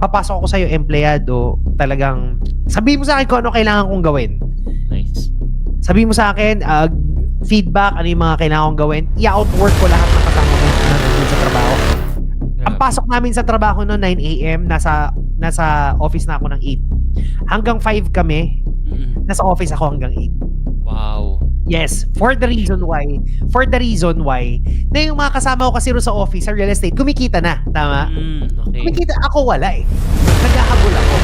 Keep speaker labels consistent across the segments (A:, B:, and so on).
A: papasok ako sa'yo empleyado, talagang sabihin mo sa akin kung ano kailangan kong gawin.
B: Nice.
A: Sabihin mo sa akin, feedback, ano yung mga kailangan kong gawin. I-outwork ko lahat ng kasama mo na nandun sa trabaho. Ang
B: Grabe.
A: pasok namin sa trabaho no 9 AM, nasa office na ako ng 8. Hanggang 5 kami, nasa office ako hanggang 8.
B: Wow.
A: Yes, for the reason why, na yung mga kasama ko kasi ro sa office, sa real estate, kumikita na, tama?
B: Okay.
A: Kumikita, ako wala eh. Naghahabol ako.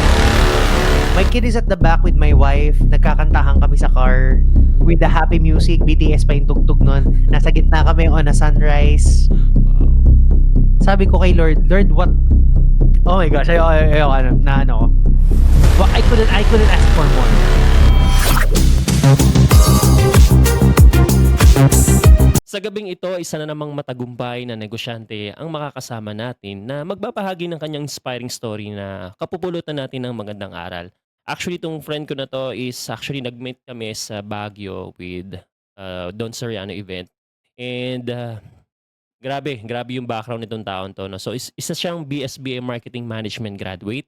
A: My kid is at the back with my wife, nagkakantahan kami sa car, with the happy music, BTS pa yung tugtog nun. Nasa gitna kami on a sunrise.
B: Wow.
A: Sabi ko kay Lord, what? Oh my gosh, Well, I couldn't ask for more.
B: Sa gabing ito, isa na namang matagumpay na negosyante ang makakasama natin na magbabahagi ng kanyang inspiring story na kapupulutan natin ng magandang aral. Actually, itong friend ko na to is actually nag-meet kami sa Baguio with Don Soriano event. And grabe yung background nitong taon to. No? So, isa siyang BSBA Marketing Management graduate.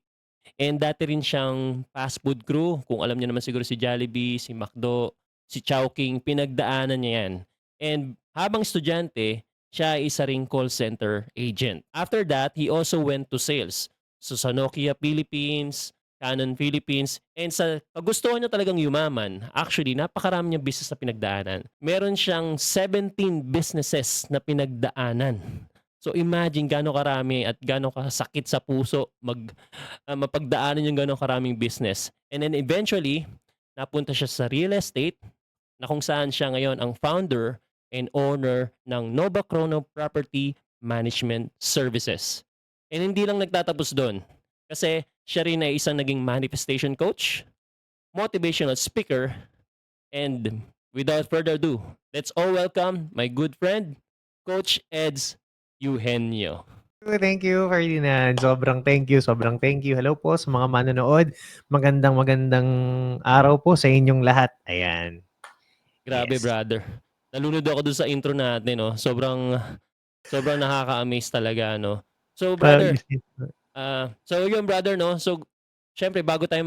B: And dati rin siyang fast food crew. Kung alam niyo naman siguro si Jollibee, si McDo, si Chowking, pinagdaanan niya yan. And habang estudyante, siya ay isa ring call center agent. After that, he also went to sales. So sa Nokia Philippines, Canon Philippines, and sa kagustuhan niya talagang yumaman, actually, napakarami niyang business na pinagdaanan. Meron siyang 17 businesses na pinagdaanan. So imagine gaano karami at gaano kasakit sa puso mapagdaanan yung gaano karaming business. And then eventually, napunta siya sa real estate na kung saan siya ngayon ang founder and owner ng Nova Chrono Property Management Services. And hindi lang nagtatapos doon. Kasi siya rin ay isang naging manifestation coach, motivational speaker, and without further ado, let's all welcome my good friend, Coach Eds Eugenio.
A: Thank you, Ferdinand. Sobrang thank you. Hello po sa mga manonood. Magandang araw po sa inyong lahat. Ayan.
B: Grabe,
A: Yes.
B: brother. Nalunod ako dun sa intro natin, no? Sobrang nakaka-amaze talaga, no? So, brother, so yun, brother, no? So, syempre, bago tayo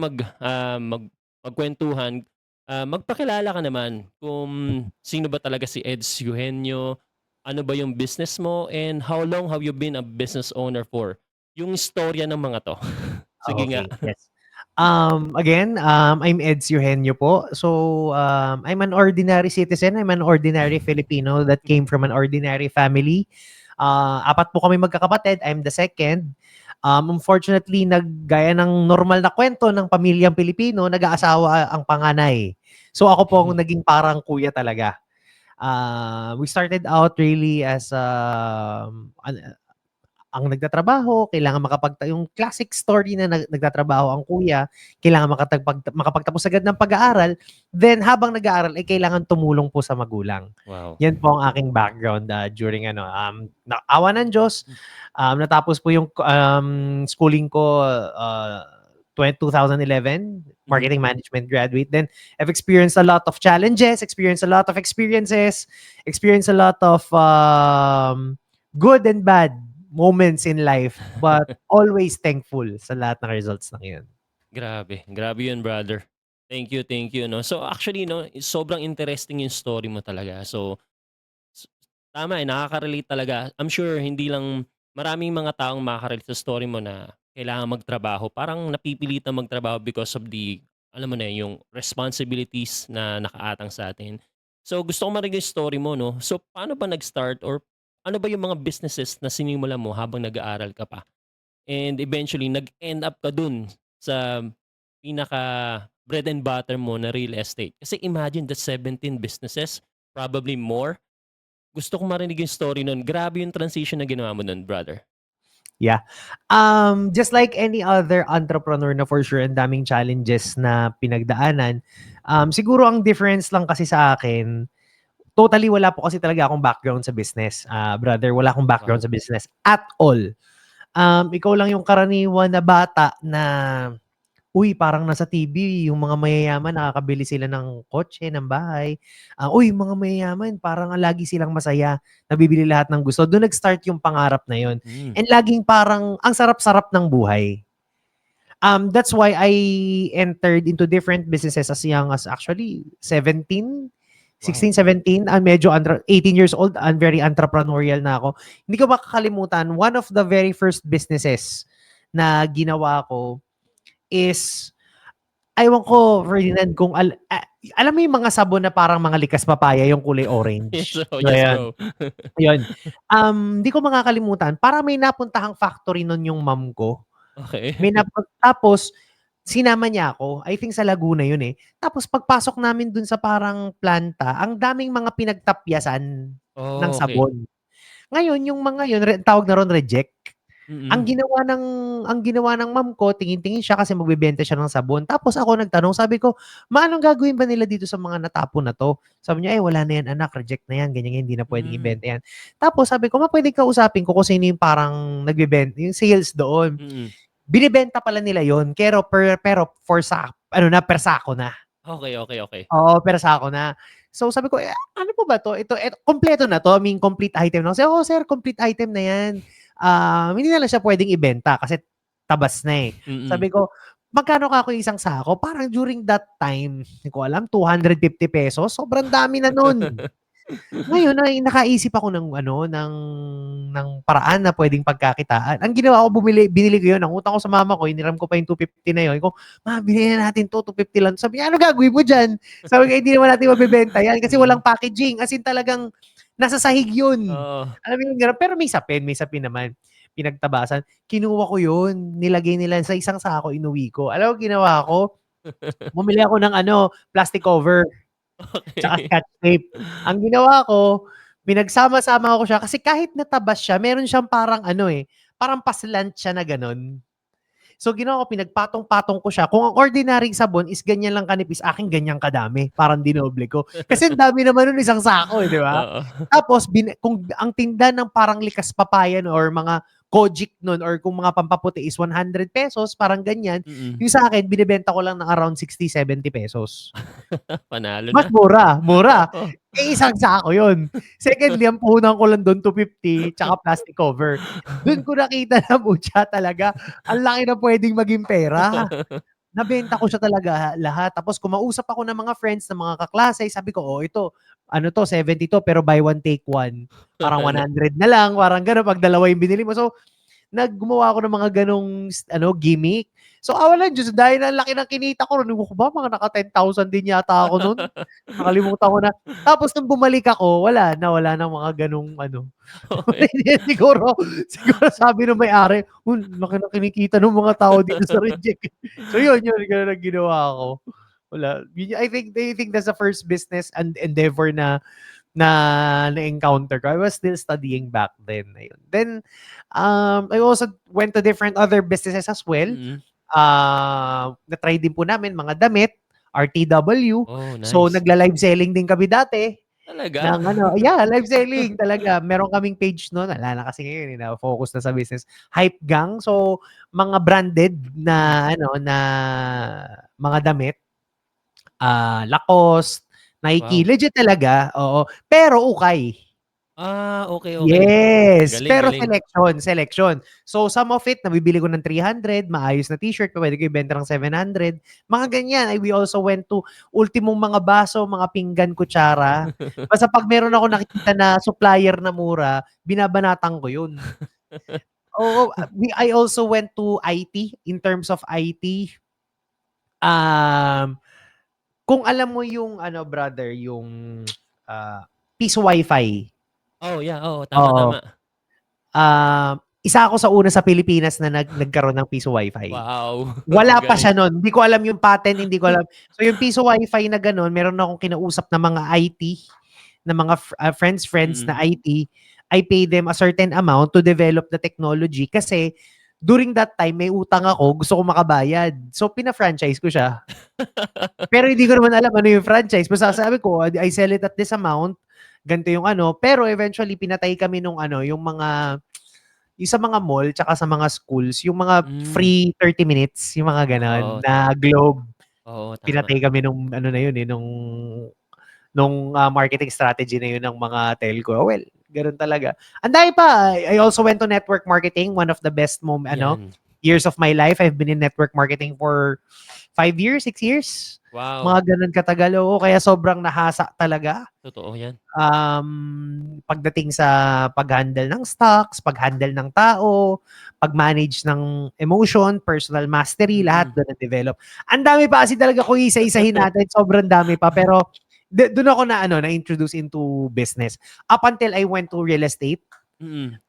B: magkwentuhan, magpakilala ka naman kung sino ba talaga si Eds Eugenio, ano ba yung business mo, and how long have you been a business owner for? Yung istorya ng mga to. Sige nga.
A: Okay, yes. Again, I'm Eds Eugenio po. So, I'm an ordinary citizen. I'm an ordinary Filipino that came from an ordinary family. Apat po kami magkakapatid. I'm the second. Unfortunately, naggaya ng normal na kwento ng pamilyang Pilipino, nag-aasawa ang panganay. So, ako po ang naging parang kuya talaga. We started out really as ang nagtatrabaho, kailangan yung classic story na nagtatrabaho ang kuya, kailangan makapagtapos agad ng pag-aaral, then habang nag-aaral ay kailangan tumulong po sa magulang.
B: Wow.
A: Yan po ang aking background during awa ng Diyos, natapos po yung schooling ko 2011, marketing management graduate. Then I've experienced a lot of challenges, experienced a lot of experiences, experienced a lot of good and bad moments in life, but always thankful sa lahat ng results ng yun.
B: Grabe yun, brother. Thank you, no. So actually, no, sobrang interesting yung story mo talaga. So tama, nakaka-relate talaga. I'm sure hindi lang maraming mga taong makaka-relate sa story mo na kailangan magtrabaho. Parang napipilitang magtrabaho because of the, alam mo na, yung responsibilities na nakaatang sa atin. So gusto ko marinig yung story mo, no. So paano ba nag-start or ano ba yung mga businesses na sinimula mo habang nag-aaral ka pa? And eventually, nag-end up ka dun sa pinaka bread and butter mo na real estate. Kasi imagine the 17 businesses, probably more. Gusto ko marinig yung story nun. Grabe yung transition na ginawa mo nun, brother.
A: Yeah. Just like any other entrepreneur na for sure ang daming challenges na pinagdaanan. Siguro ang difference lang kasi sa akin, totally wala po kasi talaga akong background sa business. Brother, wala akong background
B: Wow.
A: sa business at all. Ikaw lang yung karaniwan na bata na, uy, parang nasa TV, yung mga mayayaman nakakabili sila ng kotse, ng bahay. Uy, yung mga mayayaman parang lagi silang masaya, nabibili lahat ng gusto. Doon nag-start yung pangarap na yun. And laging parang ang sarap-sarap ng buhay. That's why I entered into different businesses as young as actually 17, 16,
B: Wow.
A: 17. Medyo 18 years old, very entrepreneurial na ako. Hindi ko makakalimutan, one of the very first businesses na ginawa ko is, ewan ko, Ferdinand, kung alam mo yung mga sabon na parang mga likas papaya, yung kulay
B: Yes
A: orange?
B: bro,
A: So,
B: yes
A: ayan.
B: bro.
A: Ayun. Hindi ko makakalimutan, parang may napuntahang factory nun yung mom ko.
B: Okay.
A: Tapos sinama niya ako, I think sa Laguna yun, eh. Tapos pagpasok namin dun sa parang planta, ang daming mga pinagtapyasan ng
B: Oh, okay.
A: sabon. Ngayon yung mga yun, tawag na ron reject. Ang
B: Mm.
A: ginawa ng ang ginawa ng mom ko, tingin-tingin siya kasi magbebenta siya ng sabon. Tapos ako nagtanong, sabi ko, "Ma, anong gagawin ba nila dito sa mga natapon na 'to?" Sabi niya, "Eh, wala na 'yan anak, reject na 'yan, ganyan, hindi na puwedeng
B: Hmm.
A: ibenta 'yan." Tapos sabi ko, "Ma, puwedeng kausapin ko kung sino yung parang yung sales doon."
B: Mm.
A: Binebenta pala nila yun, pero for ano na, per sako na.
B: Okay, okay, okay.
A: Oo, per sako na. So sabi ko, ano po ba 'to? Ito kumpleto na 'to, I mean complete item na. Kasi, "Oo sir, complete item na 'yan. Hindi na lang siya puwedeng ibenta kasi tabas na, eh."
B: Mm.
A: Sabi ko, "Magkano kako yung isang sako?" Parang during that time, hindi ko alam, ₱250, sobrang dami na nun. Ngayon ay nakaisip ako ng ano, ng paraan na puwedeng pagkakitaan. Ang ginawa ko, binili ko 'yun, nangutang ko sa mama ko, hiniram ko pa yung ₱250 na 'yun. Sabi ko, "Ma, bilhin na natin 'to, ₱250 lang." Sabi niya, "Ano gagawin mo diyan?" Sabi ko, "Hindi naman natin mabebenta 'yan kasi walang
B: Mm.
A: packaging." As in talagang nasa sahig 'yun.
B: Oo.
A: Alam mo 'yung gano'n, pero may sapin naman, pinagtabasan. Kinuha ko 'yun, nilagay nila sa isang sako, inuwi ko. Alam mo ginawa ko? Bumili ako ng ano, plastic cover. Tsaka
B: Okay.
A: Scotch tape. Ang ginawa ko, pinagsama-sama ko siya kasi kahit natabas siya, meron siyang parang ano, eh, parang paslant siya na gano'n. So ginawa ko, pinagpatong-patong ko siya. Kung ang ordinaryong sabon is ganyan lang kanipis, akin ganyan kadami, parang dinoble ko. Kasi ang dami naman nun, isang sako, eh, 'di ba?
B: Oo.
A: Tapos kung ang tinda ng parang likas papaya or mga Kojic nun or kung mga pampaputi is ₱100, parang ganyan,
B: Mm.
A: yung sa'kin binebenta ko lang ng around ₱60, ₱70.
B: Panalo
A: Mas
B: na.
A: mura, mura.
B: Oo.
A: Eh, isang sako yun. Secondly, ang puhunan ko lang dun ₱250 tsaka plastic cover. Dun ko nakita na mutya talaga, ang laki ng puwedeng maging pera. Nabenta ko siya talaga lahat. Tapos kumausap ako ng mga friends, ng mga kaklase, sabi ko, "Oh, ito, ano 'to, 70 'to, pero buy one take one. Parang
B: Ano?
A: 100 na lang," parang gano'n 'pag dalawa yung binili mo. So gumawa ako ng mga gano'ng ano, gimmick. So, awalan Diyos, dahil ang laki ng kinita ko nun, ewan ko ba, mga naka 10,000 din yata ako nun. Nakalimutan ko na. Tapos nung bumalik ako, wala ng mga gano'ng ano.
B: Okay.
A: Siguro siguro sabi nung may-ari, laki ng kinikita nung mga tao dito sa reject." So yun, gano'n ang ginawa ko. Wala, I think that's the first business and endeavor na-encounter ko. I was still studying back then, ayun. Then, I also went to different other businesses as well.
B: Mm.
A: Na-try din po namin mga damit, RTW.
B: Oh,
A: So,
B: nice.
A: nagla-live selling din kami dati
B: Talaga?
A: ng ano, yeah, live selling talaga. Meron kaming page nun, wala na kasi ngayon, eh, na-focus na sa business. Hype Gang, so mga branded
B: Mm.
A: na ano, na mga damit, Lacoste, Nike,
B: Wow.
A: legit talaga, oo. Pero ukay.
B: Ah, okay, okay.
A: Yes,
B: Galing,
A: pero
B: galing.
A: selection. So, some of it nabibili ko ng 300, maayos na t-shirt, puwede ko ibenta ng 700, mga ganyan. We also went to ultimong mga baso, mga pinggan, kutsara. Basta 'pag meron akong nakikita na supplier na mura, binabanatan ko 'yun. Oo, I also went to IT, in terms of IT. Um, kung alam mo yung ano brother, yung, Piso Wi-Fi,
B: Oh, yeah, oo, tama,
A: oo.
B: tama.
A: Isa ako sa una sa Pilipinas na nagkaroon ng Piso Wi-Fi.
B: Wow,
A: Wala pa
B: galing.
A: siya nun, hindi ko alam yung patent, hindi ko alam. So yung Piso Wi-Fi na gano'n, meron akong kinausap na mga IT, na mga friends na
B: Mm.
A: IT. I pay them a certain amount to develop the technology kasi during that time may utang ako, gusto ko makabayad. So pina-franchise ko siya. Pero hindi ko naman alam ano yung franchise, basta sabi ko, I sell it at this amount, ganito yung ano. Pero eventually pinatay kami nung ano, yung sa mga mall tsaka sa mga schools, yung mga
B: Hmm.
A: free 30 minutes, yung mga gano'n
B: Oo,
A: na Globe.
B: oo, tama.
A: Pinatay kami nung ano na yun, eh, nung marketing strategy na yun ng mga telco. Oh, well, gano'n talaga. Ang dami pa, I also went to network marketing, one of the best
B: 'Yan.
A: years of my life. I've been in network marketing for 5 years, 6 years.
B: Wow.
A: Mga gano'n katagal, oo. Kaya sobrang nahasa talaga.
B: Totoo yan.
A: Pagdating sa pag-handle ng stocks, pag-handle ng tao, pag-manage ng emotion, personal mastery, lahat doon na-develop. Ang dami pa kasi talaga kung isa-isahin natin, sobrang dami pa. Pero doon ako na-introduce into business. Up until I went to real estate.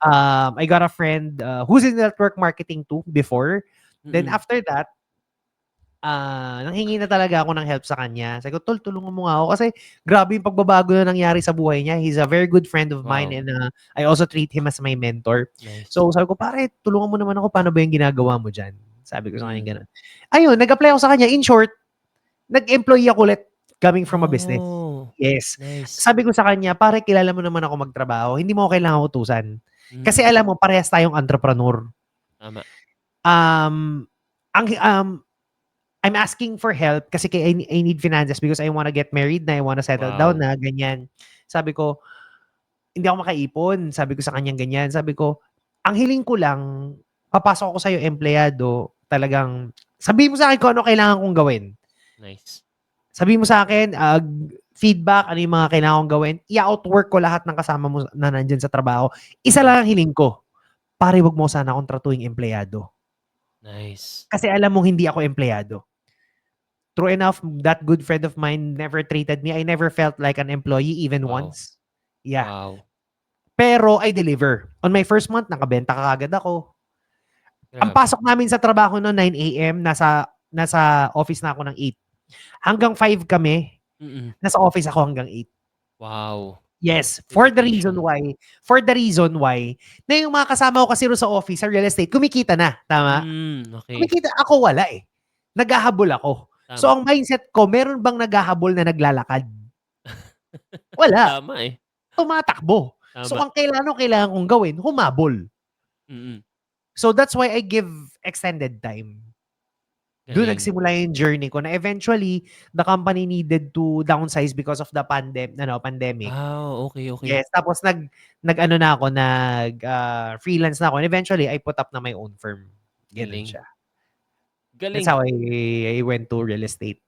A: I got a friend who's in network marketing too before. Then after that, nanghingi na talaga ako ng help sa kanya. Sabi ko, tol, tulungan mo nga ako kasi grabe yung pagbabago na nangyari sa buhay niya. He's a very good friend of mine
B: Wow.
A: and I also treat him as my mentor.
B: Nice.
A: So sabi ko, pare, tulungan mo naman ako. Paano ba yung ginagawa mo dyan? Sabi ko sa kanya ganun. Ayun, nag-apply ako sa kanya. In short, nag-employee ako ulit coming from a business.
B: Oh,
A: Yes.
B: nice.
A: Sabi ko sa kanya, pare, kilala mo naman ako magtrabaho. Hindi mo ako kailangan utusan. Kasi alam mo, parehas tayong entrepreneur.
B: Tama.
A: I'm asking for help kasi I need finances because I want to get married na, I want to settle down na, ganyan. Sabi ko, hindi ako makaipon. Sabi ko sa kanyang ganyan. Sabi ko, ang hiling ko lang, papasok ako sa'yo, empleyado, talagang, sabihin mo sa akin kung ano kailangan kong gawin.
B: Nice.
A: Sabihin mo sa akin, feedback, ano yung mga kailangan kong gawin. I-outwork ko lahat ng kasama mo na nandyan sa trabaho. Isa lang ang hiling ko. Pare, wag mo sana akong tratuing empleyado.
B: Nice.
A: Kasi alam mong hindi ako empleyado. True enough, that good friend of mine never treated me. I never felt like an employee even once. Yeah.
B: Wow.
A: Pero I deliver. On my first month, nakabenta kaagad ako. Ang
B: Grabe.
A: pasok namin sa trabaho noon, 9 a.m., nasa office na ako ng 8. Hanggang 5 kami, nasa office ako hanggang 8.
B: Wow.
A: Yes, for the reason why, na yung mga kasama ko kasi sa office, sa real estate, kumikita na. Tama?
B: Okay.
A: Kumikita, ako wala eh. Naghahabol ako.
B: Tama.
A: So, ang mindset ko, meron bang naghahabol na naglalakad? Wala.
B: Tama eh.
A: Tumatakbo.
B: Tama.
A: So, ang kailangan kong gawin, humabol. So, that's why I give extended time. Doon nagsimula yung journey ko na eventually, the company needed to downsize because of the pandemic.
B: Okay.
A: Yes, tapos nag-ano na ako, freelance na ako. And eventually, I put up na my own firm. Ganun siya.
B: Galing.
A: That's how I went to real estate.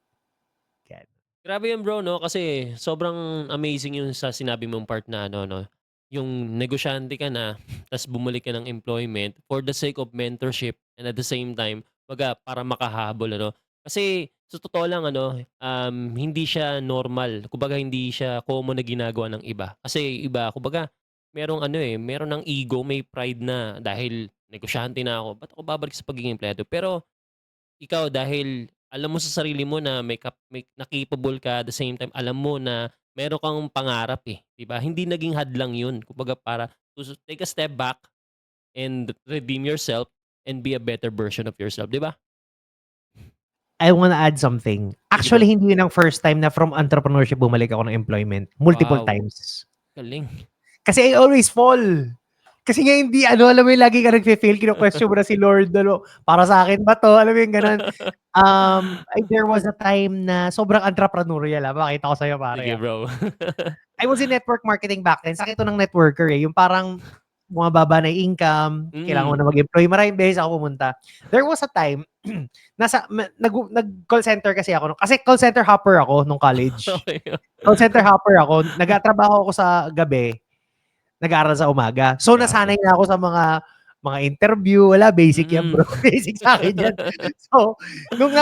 A: Yan.
B: Grabe yan bro, no? Kasi sobrang amazing yung sa sinabi mong part na ano, no? Yung negosyante ka na, tas bumalik ka ng employment for the sake of mentorship and at the same time, para makahabol, ano? Kasi sa totoo lang, ano, hindi siya normal. Kumbaga, hindi siya common na ginagawa ng iba. Kasi iba, kumbaga, meron ng ego, may pride na dahil negosyante na ako, ba't ako babalik sa pagiging empleyado? Pero ikaw dahil alam mo sa sarili mo na may capable ka, at the same time alam mo na meron kang pangarap, 'di ba? Hindi naging hadlang 'yun. Kumbaga para to take a step back and redeem yourself and be a better version of yourself, 'di ba?
A: I wanna add something. Actually, hindi yun ang first time na from entrepreneurship bumalik ako ng employment. Multiple times.
B: Galing.
A: Kasi I always fall. Kasi nga hindi, alam mo yung lagi ka nagfe-fail, kino-question mo na si Lord, para sa akin ba to? Alam mo yung ganun. There was a time na sobrang entrepreneurial, makita ko sa'yo, pare.
B: Sige, bro.
A: I was in network marketing back then. Sakit to ng networker eh. Yung parang bumababa na yung income, kailangan mo na mag-employ. Maraming beses ako pumunta. There was a time, nag-call center kasi ako. Kasi call center hopper ako nung college. Call center hopper ako. Nag-trabaho ako sa gabi. Nag-aaral sa umaga. So, nasanay na ako sa mga interview. Wala, basic yan, bro. Basic sa akin yan. So, nung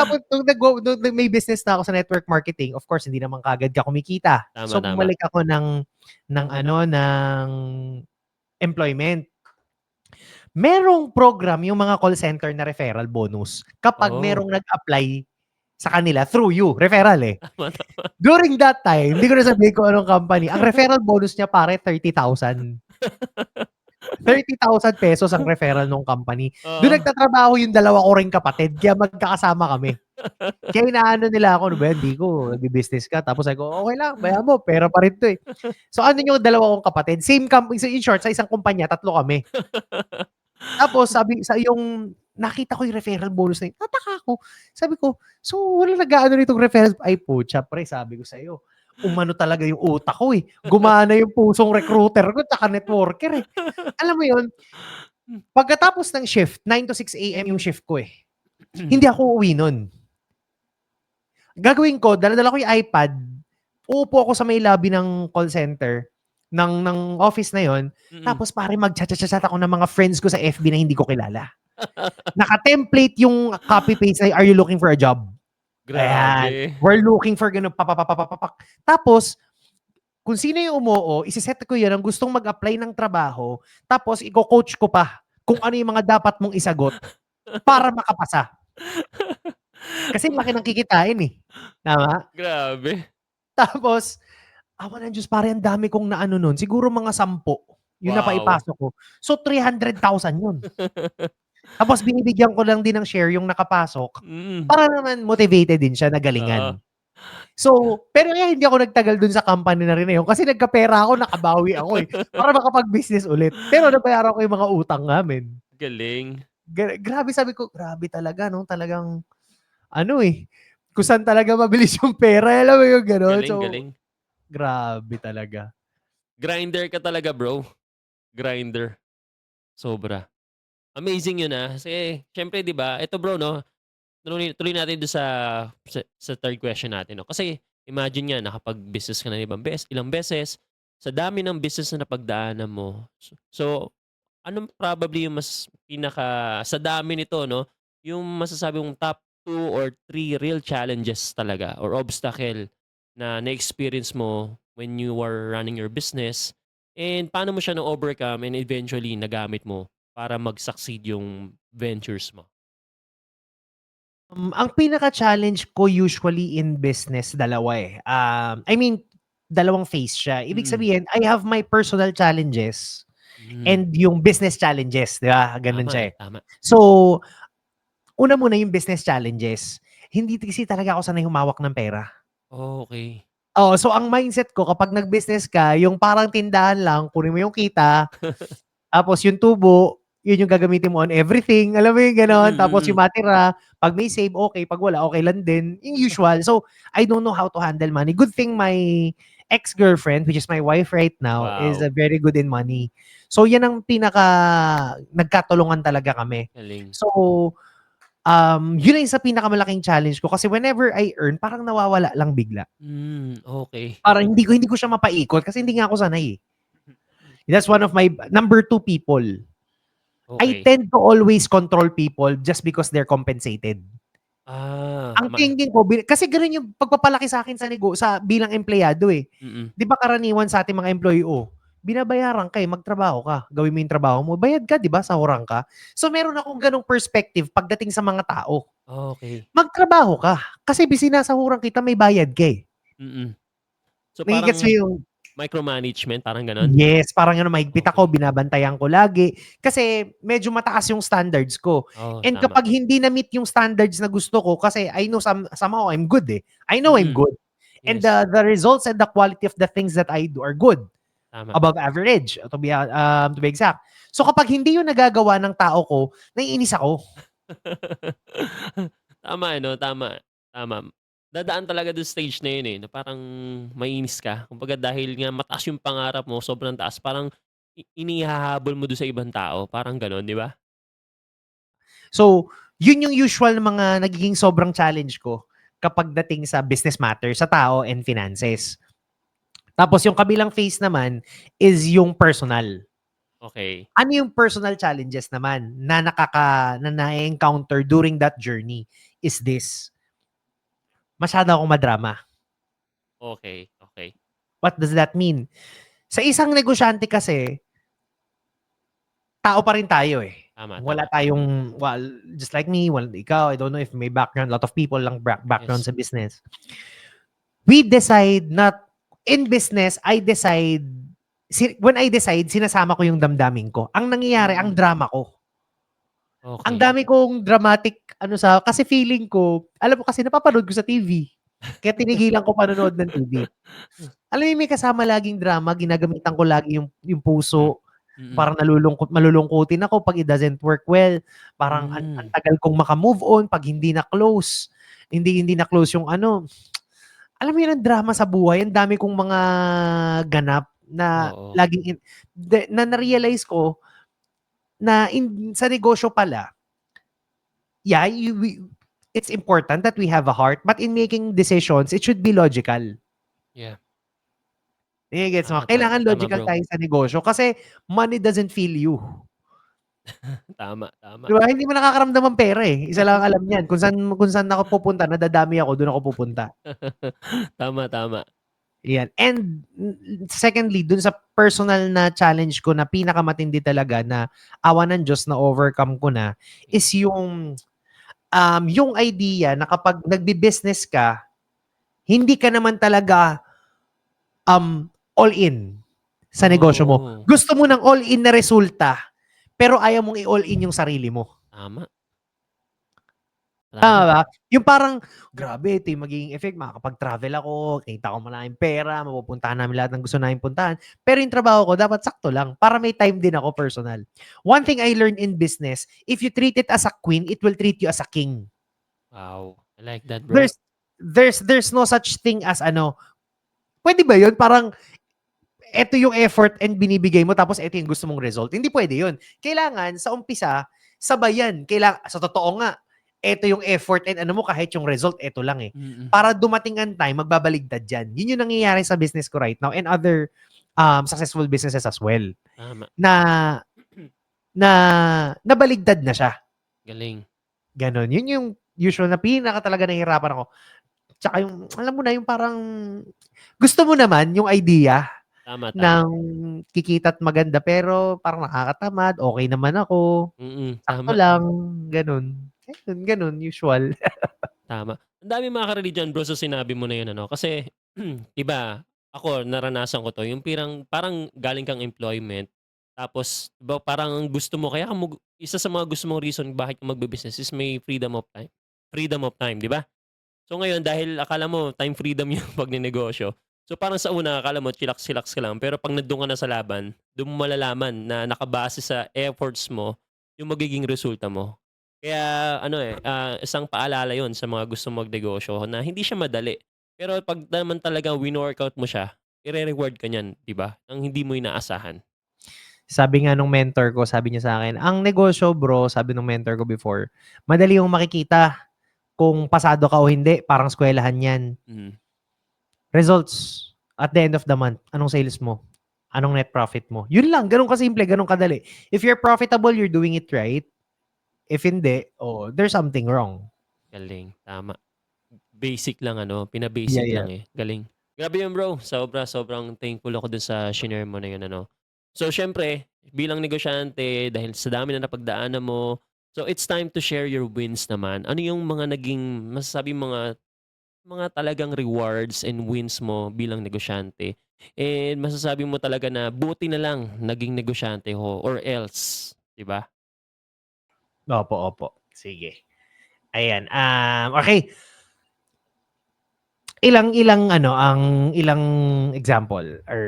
A: may business na ako sa network marketing, of course, hindi naman kagad ka kumikita. So, bumalik ako ng employment. Merong program yung mga call center na referral bonus kapag merong nag-apply sa kanila through you. Referral eh. During that time, hindi ko na sabihin kung anong company. Ang referral bonus niya pare, 30,000. 30,000 pesos ang referral ng company. Doon nagtatrabaho yung dalawa ko ring kapatid, kaya magkakasama kami. Kaya inaano nila ako, hindi ko, nag-business ka. Tapos ako, okay lang, bayan mo, pera pa rin to eh. So ano yung dalawa kong kapatid? Same company, in short, sa isang kumpanya, 3 kami. Tapos sabi sa yung nakita ko yung referral bonus na yun, tataka ako. Sabi ko, so wala nag-aano nitong referral. Ay pucha, pre, sabi ko sa'yo. Umano talaga yung utak ko eh. Gumana yung pusong recruiter ko tsaka networker eh. Alam mo yun, Pagkatapos ng shift, 9 to 6 AM yung shift ko eh. Hindi ako uuwi nun. Gagawin ko, dala-dala ko yung iPad, uupo ako sa may lobby ng call center, ng office na yon. Tapos pare mag-chat-chat ako ng mga friends ko sa FB na hindi ko kilala. Naka-template yung copy-paste na, "Are you looking for a job?" Ayan.
B: Grabe.
A: "We're looking for gano'n." Papapapapapak. Tapos, kung sino yung umuo, ise-set ko yun ang gustong mag-apply ng trabaho, tapos iko-coach ko pa kung ano yung mga dapat mong isagot para makapasa. Kasi laki ng kikitain eh. Tama?
B: Grabe.
A: Tapos, awa ng Diyos, pare ang dami kong naano nun. Siguro mga 10 yung
B: Wow.
A: napaipasok ko. So, 300,000 yun. Tapos binibigyan ko lang din ng share yung nakapasok
B: Mm.
A: para naman motivated din siya na
B: Oo.
A: galingan. So, pero kaya hindi ako nagtagal dun sa company na rin na yun kasi nagkapera ako, nakabawi ako eh, para makapag-business ulit. Pero nabayaran ko yung mga utang namin.
B: Galing.
A: Grabe, sabi ko, grabe talaga 'no, talagang ano eh, kung saan talaga mabilis yung pera, alam mo yung gano'n?
B: Galing,
A: So,
B: galing.
A: grabe talaga.
B: Grinder ka talaga, bro. Grinder. Sobra. Amazing yun, kasi siyempre 'di ba, eto bro 'no, tuloy natin dun sa third question natin 'no. Kasi imagine nga nakapag-business ka ng ilang beses, sa dami ng business na napagdaanan mo. So anong probably yung sa dami nito 'no, yung masasabi mong top 2 or 3 real challenges talaga or obstacle na na-experience mo when you were running your business, and paano mo siya na-overcome and eventually nagamit mo para mag-succeed yung ventures mo?
A: Ang pinaka-challenge ko usually in business dalawa eh. I mean, dalawang phase siya. Ibig
B: Mm.
A: sabihin, I have my personal challenges
B: Hmm,
A: and yung business challenges, 'di ba? Gano'n
B: tama,
A: siya eh.
B: tama.
A: So, una muna yung business challenges. Hindi kasi talaga ako sanay humawak ng pera.
B: Okey.
A: Oo, so ang mindset ko kapag nag-business ka, yung parang tindahan lang, kunin mo yung kita, tapos yung tubo, yun yung gagamitin mo on everything, alam mo yung
B: Mm,
A: gano'n? Tapos yung
B: mm.
A: matira, 'pag may save, okey, 'pag wala, okey lang din, yung usual. So, I don't know how to handle money. Good thing my ex-girlfriend, which is my wife right now, is,
B: Wow,
A: very good in money. So, yan ang nagkatulungan talaga kami.
B: galing.
A: So, yun ang isa pinakamalaking challenge ko kasi whenever I earn, parang nawawala lang bigla.
B: Okey.
A: Parang hindi ko siya mapaikot kasi hindi nga ako sanay, eh. That's one of my number 2 people. I
B: Okey.
A: tend to always control people just because they're compensated. Ang
B: Ma
A: thinking ko kasi gano'n yung pagpapalaki sa'kin sa bilang empleyado, eh.
B: mm,
A: 'Di ba karaniwan sa ating mga employee, binabayaran ka, eh, magtrabaho ka, gawin mo yung trabaho mo, bayad ka 'di ba, sahuran ka. So meron akong gano'ng perspective pagdating sa mga tao.
B: okey.
A: Magtrabaho ka, kasi sinasahuran kita may bayad ka, eh.
B: Mm. So
A: Nage-gets mo
B: parang
A: yung
B: micromanagement, parang gano'n?
A: yes, parang ano, mahigpit ako,
B: Okey.
A: binabantayan ko lagi, kasi medyo mataas yung standards ko.
B: Oo,
A: And
B: tama.
A: kapag hindi na-meet yung standards na gusto ko, kasi I know somehow I'm good, eh. I know I'm
B: Mm,
A: good. And
B: yes,
A: the results and the quality of the things that I do are good,
B: tama.
A: above average, to be exact. So kapag hindi yun nagagawa ng tao ko, naiinis ako.
B: Tama ano, tama, tama. Dadaan talaga dun stage na yun, na parang maiinis ka. Kumbaga dahil nga mataas yung pangarap mo, sobrang taas, parang inihahabol mo dun sa ibang tao, parang gano'n, 'di ba?
A: So, yun yung usual na mga nagiging sobrang challenge ko kapag dating sa business matters, sa tao and finances. Tapos yung kabilang phase naman is yung personal.
B: Okey.
A: Ano yung personal challenges naman na na-e-encounter during that journey is this, masyado akong madrama.
B: Okey, okey.
A: What does that mean? Sa isang negosyante kasi, tao pa rin tayo, eh.
B: Tama,
A: Wala
B: tama.
A: tayong just like me, ikaw, I don't know if may background, lot of people lang background
B: Yes.
A: sa business. We decide not in business, when I decide, sinasama ko yung damdamin ko. Ang nangyayari, ang
B: Mm,
A: drama ko. Ang
B: okey.
A: dami kong dramatic kasi feeling ko, alam mo kasi napapanood ko sa TV, kaya tinigilan ko panonood ng TV. Alam mo yung may kasama laging drama, ginagamitan ko lagi yung
B: Mm,
A: puso,
B: mm.
A: parang malulungkutin ako 'pag it doesn't work well, parang ang
B: Hmm,
A: tagal kong maka-move on 'pag hindi na close yung ano, alam mo yun ang drama sa buhay, ang dami kong mga ganap na
B: oo.
A: laging na na-realize ko na sa negosyo pala, yeah, it's important that we have a heart, but in making decisions, it should be logical.
B: Yeah.
A: Gets mo?
B: Tama,
A: Kailangan
B: tama
A: logical
B: bro.
A: tayo sa negosyo kasi money doesn't feel you.
B: Tama, tama.
A: Di ba? Hindi mo nakakaramdam ang pera eh. Isa lang ang alam niyan. Kung saan ako pupunta, nadadami ako, doon ako pupunta.
B: Tama, tama.
A: Yan. And secondly, dun sa personal na challenge ko na pinakamatindi talaga na awa ng Diyos na overcome ko na is yung idea na kapag nagbi-business ka, hindi ka naman talaga all in sa negosyo mo.
B: Oh,
A: Gusto mo ng all in na resulta, pero ayaw mong i-all in yung sarili mo.
B: tama.
A: Tama
B: Tama.
A: ba? Yung parang, grabe, ito yung magiging effect. Makakapag-travel ako, kita ko maraming pera, mapupuntahan namin lahat ng gusto namin puntahan. Pero yung trabaho ko, dapat sakto lang para may time din ako personal. One thing I learned in business, if you treat it as a queen, it will treat you as a king.
B: Wow. I like that, bro.
A: There's no such thing as pwede ba yun? Parang, eto yung effort and binibigay mo, tapos eto yung gusto mong result. Hindi pwede yun. Kailangan, sa umpisa, sabayan. Sa totoo nga, eto yung effort and mo, kahit yung result, eto lang eh.
B: Mm-mm.
A: Para dumating ang time, magbabaligtad dyan. Yun yung nangyayari sa business ko right now and other successful businesses as well.
B: Tama.
A: Na nabaligtad na siya.
B: Galing.
A: Ganon. Yun yung usual na pinaka talaga nahihirapan ako. Tsaka yung, alam mo na, yung parang, gusto mo naman yung idea
B: Tama, tama.
A: ng kikita at maganda, pero parang nakakatamad, okay naman ako, sakto
B: Tama.
A: lang, ganun. Ganun, usual.
B: Tama. Ang dami makakarelate bro sa sinabi mo na yun, ano? Kasi, iba, ako, naranasan ko to, yung parang galing kang employment, tapos, diba, parang gusto mo, kaya isa sa mga gusto mong reason bakit ka magbe-business is may freedom of time. Freedom of time, di ba? So ngayon, dahil akala mo time freedom yung pagnenegosyo, so parang sa una, akala mo chillax-chillax ka lang, pero pag nandun ka na sa laban, doon mo malalaman na nakabase sa efforts mo, yung magiging resulta mo. Kaya isang paalala yon sa mga gusto magnegosyo na hindi siya madali. Pero pag naman talaga win-workout mo siya, ire-reward ka niyan, di ba? Ang hindi mo inaasahan.
A: Sabi nga nung mentor ko, sabi niya sa akin, ang negosyo bro, sabi nung mentor ko before, madali yung makikita kung pasado ka o hindi, parang eskwelahan yan. Results, at the end of the month, anong sales mo? Anong net profit mo? Yun lang, ganun kasimple, ganun kadali. If you're profitable, you're doing it right. If hindi, there's something wrong.
B: Galing, tama. Basic lang pinabasic
A: Yeah.
B: lang eh. Galing. Grabe yun bro, sobrang thankful ako dun sa shinare mo na yun So syempre, bilang negosyante, dahil sa dami na napagdaanan mo, so it's time to share your wins naman. Ano yung mga naging, masasabi mga talagang rewards and wins mo bilang negosyante? And masasabi mo talaga na buti na lang naging negosyante ho or else, di ba?
A: Opo. Sige. Ayan. Okay. Ilang example or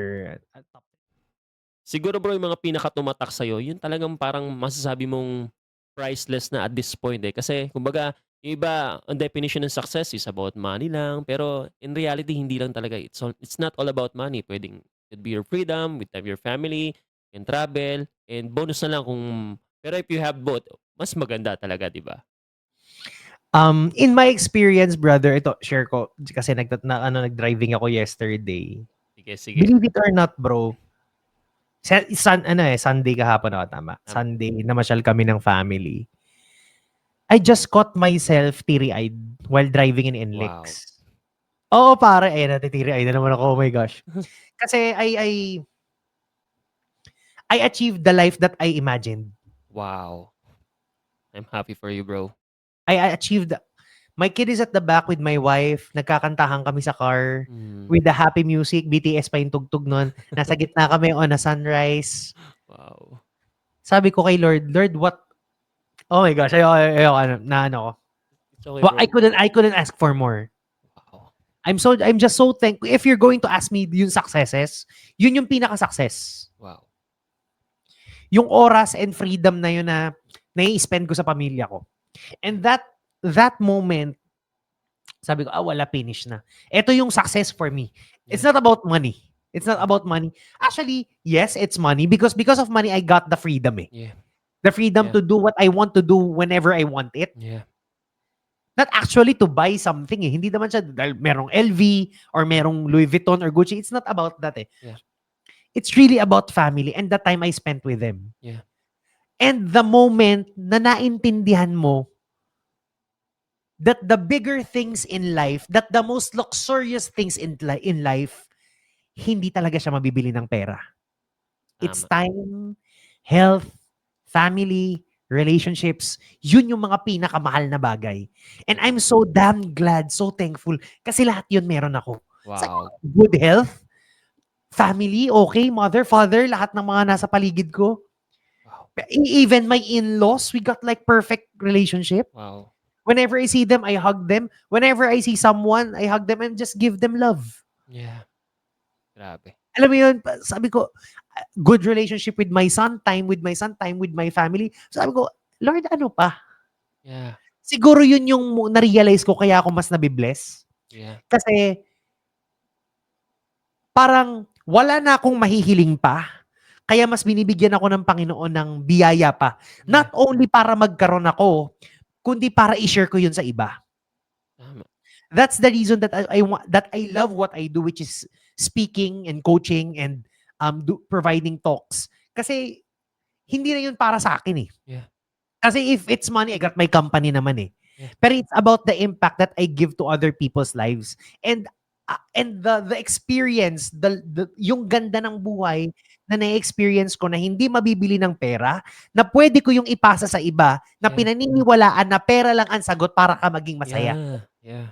B: Siguro bro, yung mga pinakatumatak sa'yo, yun talagang parang masasabi mong priceless na at this point eh. Kasi kumbaga, yung iba, ang definition ng success is about money lang. Pero in reality, hindi lang talaga. It's not all about money. Pwedeng could be your freedom, with your family, and travel, and bonus na lang kung... Pero if you have both, mas maganda talaga, di ba?
A: In my experience, brother, ito, share ko, kasi nag-driving ako yesterday.
B: Sige.
A: Believe it or not, bro, Sunday kahapon ako, tama. Sunday, namasyal kami ng family. I just caught myself teary-eyed while driving in NLEX. Wow. Oo, pare. Ayan, natitiri-eyed na naman ako. Oh my gosh. Kasi I achieved the life that I imagined.
B: Wow. I'm happy for you, bro.
A: I achieved. My kid is at the back with my wife. Nagkakantahan kami sa car with the happy music. BTS pa yung tugtog nun. Nasa gitna kami on a sunrise.
B: Wow.
A: Sabi ko kay Lord, what? Oh my gosh, ayoko na ko.
B: It's okay,
A: Well,
B: bro.
A: I couldn't ask for more.
B: Wow.
A: I'm just so thankful. If you're going to ask me yung successes, yun yung pinaka-success.
B: Wow.
A: Yung oras and freedom na yun na nai-spend ko sa pamilya ko. And that moment, sabi ko, wala, finish na. Ito yung success for me. Yeah. It's not about money. It's not about money. Actually, yes, it's money because of money, I got the freedom eh.
B: Yeah.
A: The freedom
B: Yeah.
A: to do what I want to do whenever I want it.
B: Yeah.
A: Not actually to buy something eh. Hindi naman siya dahil merong LV or merong Louis Vuitton or Gucci. It's not about that eh.
B: Yeah.
A: It's really about family and the time I spent with them.
B: Yeah.
A: And the moment na naintindihan mo that the bigger things in life, that the most luxurious things in life, hindi talaga siya mabibili ng pera. It's
B: Tama.
A: time, health, family, relationships. Yun yung mga pinakamahal na bagay. And I'm so damn glad, so thankful, kasi lahat yun meron ako. Sa
B: Wow.
A: good health, family, okay, mother, father, lahat ng mga nasa paligid ko.
B: Wow.
A: Even my in-laws, we got like perfect relationship.
B: Wow.
A: Whenever I see them, I hug them. Whenever I see someone, I hug them and just give them love.
B: Yeah. Grabe.
A: Alam mo yun, sabi ko, good relationship with my son, time with my son, time with my family. Sabi ko, Lord, ano pa?
B: Yeah.
A: Siguro yun yung na-realize ko kaya ako mas nabibless.
B: Yeah.
A: Kasi parang wala na akong mahihiling pa. Kaya mas binibigyan ako ng Panginoon ng biyaya pa. Not
B: Yeah.
A: only para magkaroon ako, kundi para i-share ko yun sa iba.
B: Tama.
A: That's the reason that I love what I do, which is speaking and coaching and providing talks. Kasi hindi na yun para sa akin eh.
B: Yeah.
A: Kasi if it's money, I got my company naman eh.
B: Yeah.
A: Pero it's about the impact that I give to other people's lives. And the experience, yung ganda ng buhay na na-experience ko na hindi mabibili ng pera, na pwede ko yung ipasa sa iba, na
B: Yeah.
A: pinaniniwalaan na pera lang ang sagot para ka maging masaya.
B: Yeah. Yeah.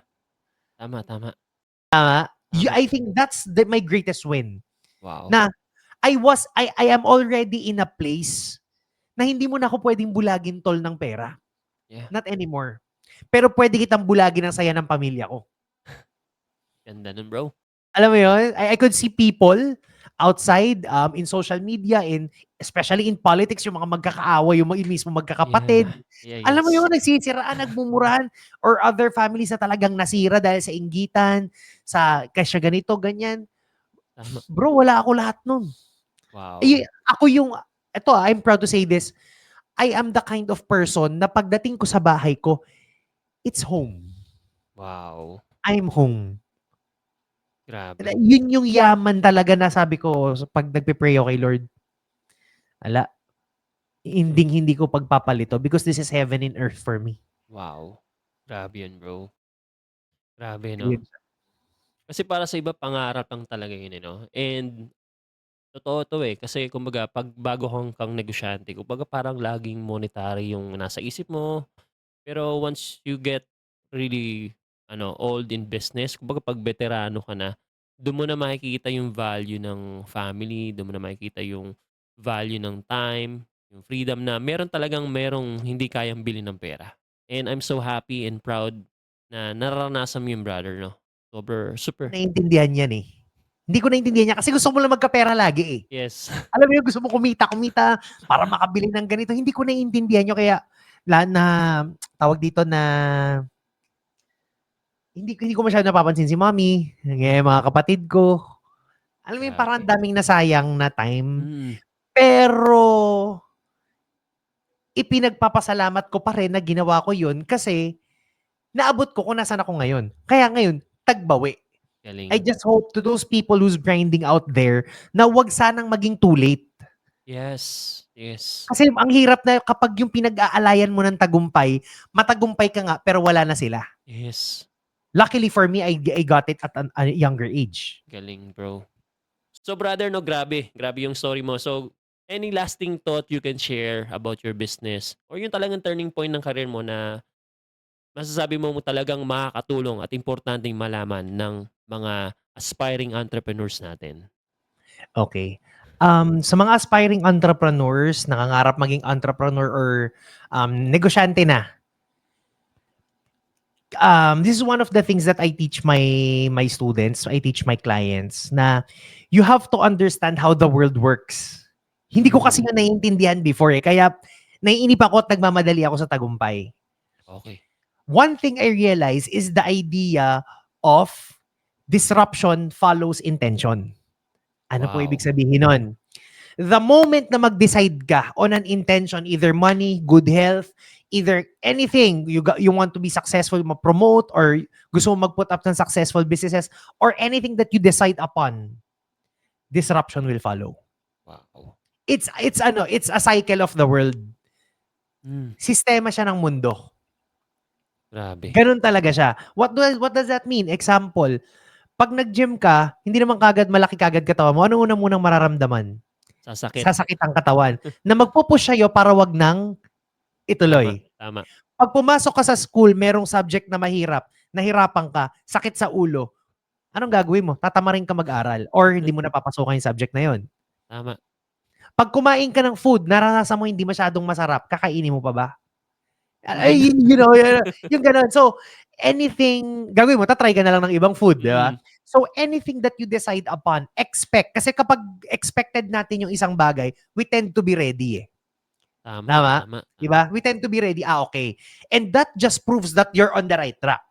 B: Tama.
A: Tama?
B: Tama.
A: I think that's my greatest win.
B: Wow.
A: Na I am already in a place na hindi mo na ako pwedeng bulagin tol ng pera.
B: Yeah.
A: Not anymore. Pero pwede kitang bulagin ng saya ng pamilya ko.
B: Ganda nun, bro.
A: Alam mo yun? I could see people outside in social media, especially in politics, yung mga magkakaaway, yung mismo magkakapatid.
B: Yeah.
A: Alam mo
B: Yes.
A: yun, nagsisiraan, nagmumurahan, or other families na talagang nasira dahil sa inggitan, kasi ganito, ganyan.
B: Tama.
A: Bro, wala ako lahat nun.
B: Wow.
A: I'm proud to say this, I am the kind of person na pagdating ko sa bahay ko, it's home.
B: Wow.
A: I'm home.
B: Grabe.
A: Yun yung yaman talaga na sabi ko pag nagpe-pray ako kay Lord. Ala, hindi ko pagpapalito because this is heaven and earth for me.
B: Wow. Grabe yun, bro. Grabe, no?
A: Yun.
B: Kasi para sa iba, pangarap lang talaga yun, no? And totoo to eh. Kasi kumbaga, pag bago kang negosyante, kumbaga parang laging monetary yung nasa isip mo. Pero once you get really old in business, kumbaga pag veterano ka na, doon mo na makikita yung value ng family, doon mo na makikita yung value ng time, yung freedom na merong hindi kayang bilhin ng pera. And I'm so happy and proud na nararanasan mo yung brother, no? Super.
A: Naiintindihan yan eh. Hindi ko naintindihan yan kasi gusto mo lang magkapera lagi eh.
B: Yes.
A: Alam mo yun, gusto mo kumita para makabili ng ganito. Hindi ko naiintindihan yun kaya tawag dito na hindi ko masyado napapansin si mommy, mga kapatid ko. Alam mo yun, parang
B: Grabe.
A: daming nasayang na time.
B: Mm.
A: Pero ipinagpapasalamat ko pa rin na ginawa ko yun kasi naabot ko kung nasaan ako ngayon. Kaya ngayon, tagbawi.
B: Galing.
A: I just hope to those people who's grinding out there na wag sanang maging too late.
B: Yes.
A: Kasi ang hirap na kapag yung pinag-aalayan mo ng tagumpay, matagumpay ka nga pero wala na sila.
B: Yes.
A: Luckily for me, I got it at a younger age.
B: Galing, bro. So, brother, no, grabe. Grabe yung story mo. So, any lasting thought you can share about your business or yung talagang turning point ng career mo na masasabi mo talagang makakatulong at importanteng malaman ng mga aspiring entrepreneurs natin?
A: Okay. Sa mga aspiring entrepreneurs, nangangarap maging entrepreneur or negosyante na, this is one of the things that I teach my students, I teach my clients na you have to understand how the world works. Hindi ko kasi yun naiintindihan before eh, kaya naiinip ako at nagmamadali ako sa tagumpay.
B: Okay.
A: One thing I realize is the idea of disruption follows intention. Ano po
B: Wow.
A: ibig sabihin nun? The moment na mag-decide ka on an intention, either money, good health, either anything, you want to be successful, ma-promote, or gusto mo mag-put up ng successful businesses, or anything that you decide upon, disruption will follow.
B: Wow.
A: It's a cycle of the world.
B: Hmm,
A: Sistema siya ng mundo.
B: grabe.
A: Ganun talaga siya. What does that mean? Example, pag nag-gym ka, hindi naman kagad malaki kagad katawan mo, ano una munang mararamdaman?
B: Sasakit.
A: Sasakit ang katawan. Na magpo-push sa'yo para wag nang
B: Tama,
A: ituloy.
B: tama.
A: Pag pumasok ka sa school, merong subject na mahirap, nahirapan ka, sakit sa ulo, anong gagawin mo? Tatamarin ka mag-aral or hindi mo napapasukan yung subject na yon.
B: Tama.
A: Pag kumain ka ng food, naranasan mo hindi masyadong masarap, kakainin mo pa ba?
B: Hindi
A: Ay,
B: na.
A: yung gano'n. So, anything, gagawin mo, tatry ka na lang ng ibang food, di ba?
B: Mm.
A: So, anything that you decide upon, expect. Kasi kapag expected natin yung isang bagay, we tend to be ready eh.
B: Tama,
A: Tama?
B: tama,
A: Di
B: tama.
A: ba? We tend to be ready. Okay. And that just proves that you're on the right track.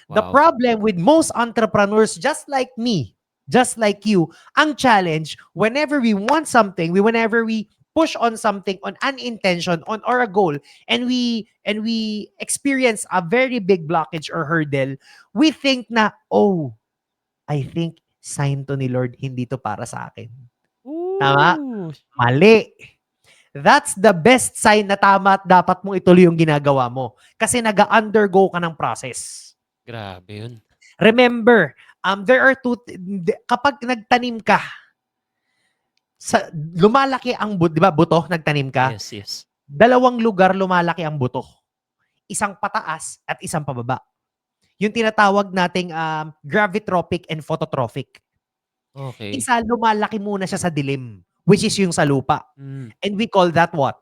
A: The
B: Wow.
A: problem with most entrepreneurs, just like me, just like you, ang challenge, whenever we want something, whenever we push on something, on an intention, on or a goal, and we experience a very big blockage or hurdle, we think na, oh, I think sign to ni Lord, hindi to para sa akin. Tama?
B: Ooh,
A: Mali. That's the best sign na tama at dapat mong ituloy yung ginagawa mo. Kasi nag-undergo ka ng process.
B: grabe yun.
A: Remember, there are kapag nagtanim ka, lumalaki ang di ba, buto, nagtanim ka?
B: Yes, yes.
A: Dalawang lugar lumalaki ang buto. Isang pataas at isang pababa. Yung tinatawag nating gravitropic and phototrophic.
B: Okay.
A: Isa, lumalaki muna siya sa dilim, which is yung sa lupa.
B: Mm.
A: And we call that what?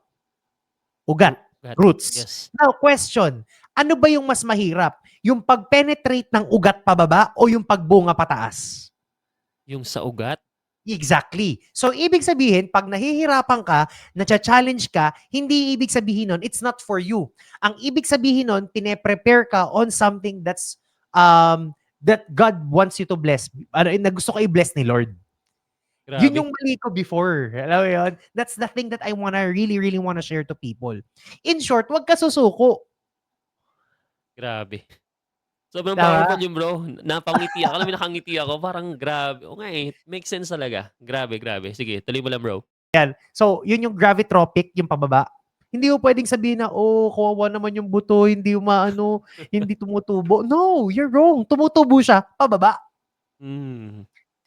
A: Ugat.
B: Got it.
A: Roots.
B: Yes.
A: Now, question. Ano ba yung mas mahirap? Yung pag-penetrate ng ugat pababa o yung pagbunga pataas?
B: Yung sa ugat?
A: Exactly. So, ibig sabihin, pag nahihirapan ka, na-challenge ka, hindi ibig sabihin nun, it's not for you. Ang ibig sabihin nun, pine-prepare ka on something that's, that God wants you to bless. Na gusto ko i-bless ni Lord.
B: Grabe.
A: Yun yung mali ko before. Alam mo yun? That's the thing that I really wanna share to people. In short, wag ka susuko.
B: Grabe. Sobrang
A: Tama?
B: powerful yun, bro. Napangiti ako. Alam mo, nakangiti ako. Parang grabe. O nga eh. Makes sense talaga. Grabe, grabe. Sige, tuloy mo lang, bro.
A: Yan. So, yun yung gravitropic, yung pababa. Hindi mo pwedeng sabihin na, oh, kawawa naman yung buto, hindi hindi tumutubo. No, you're wrong. Tumutubo siya, pababa.
B: Mm.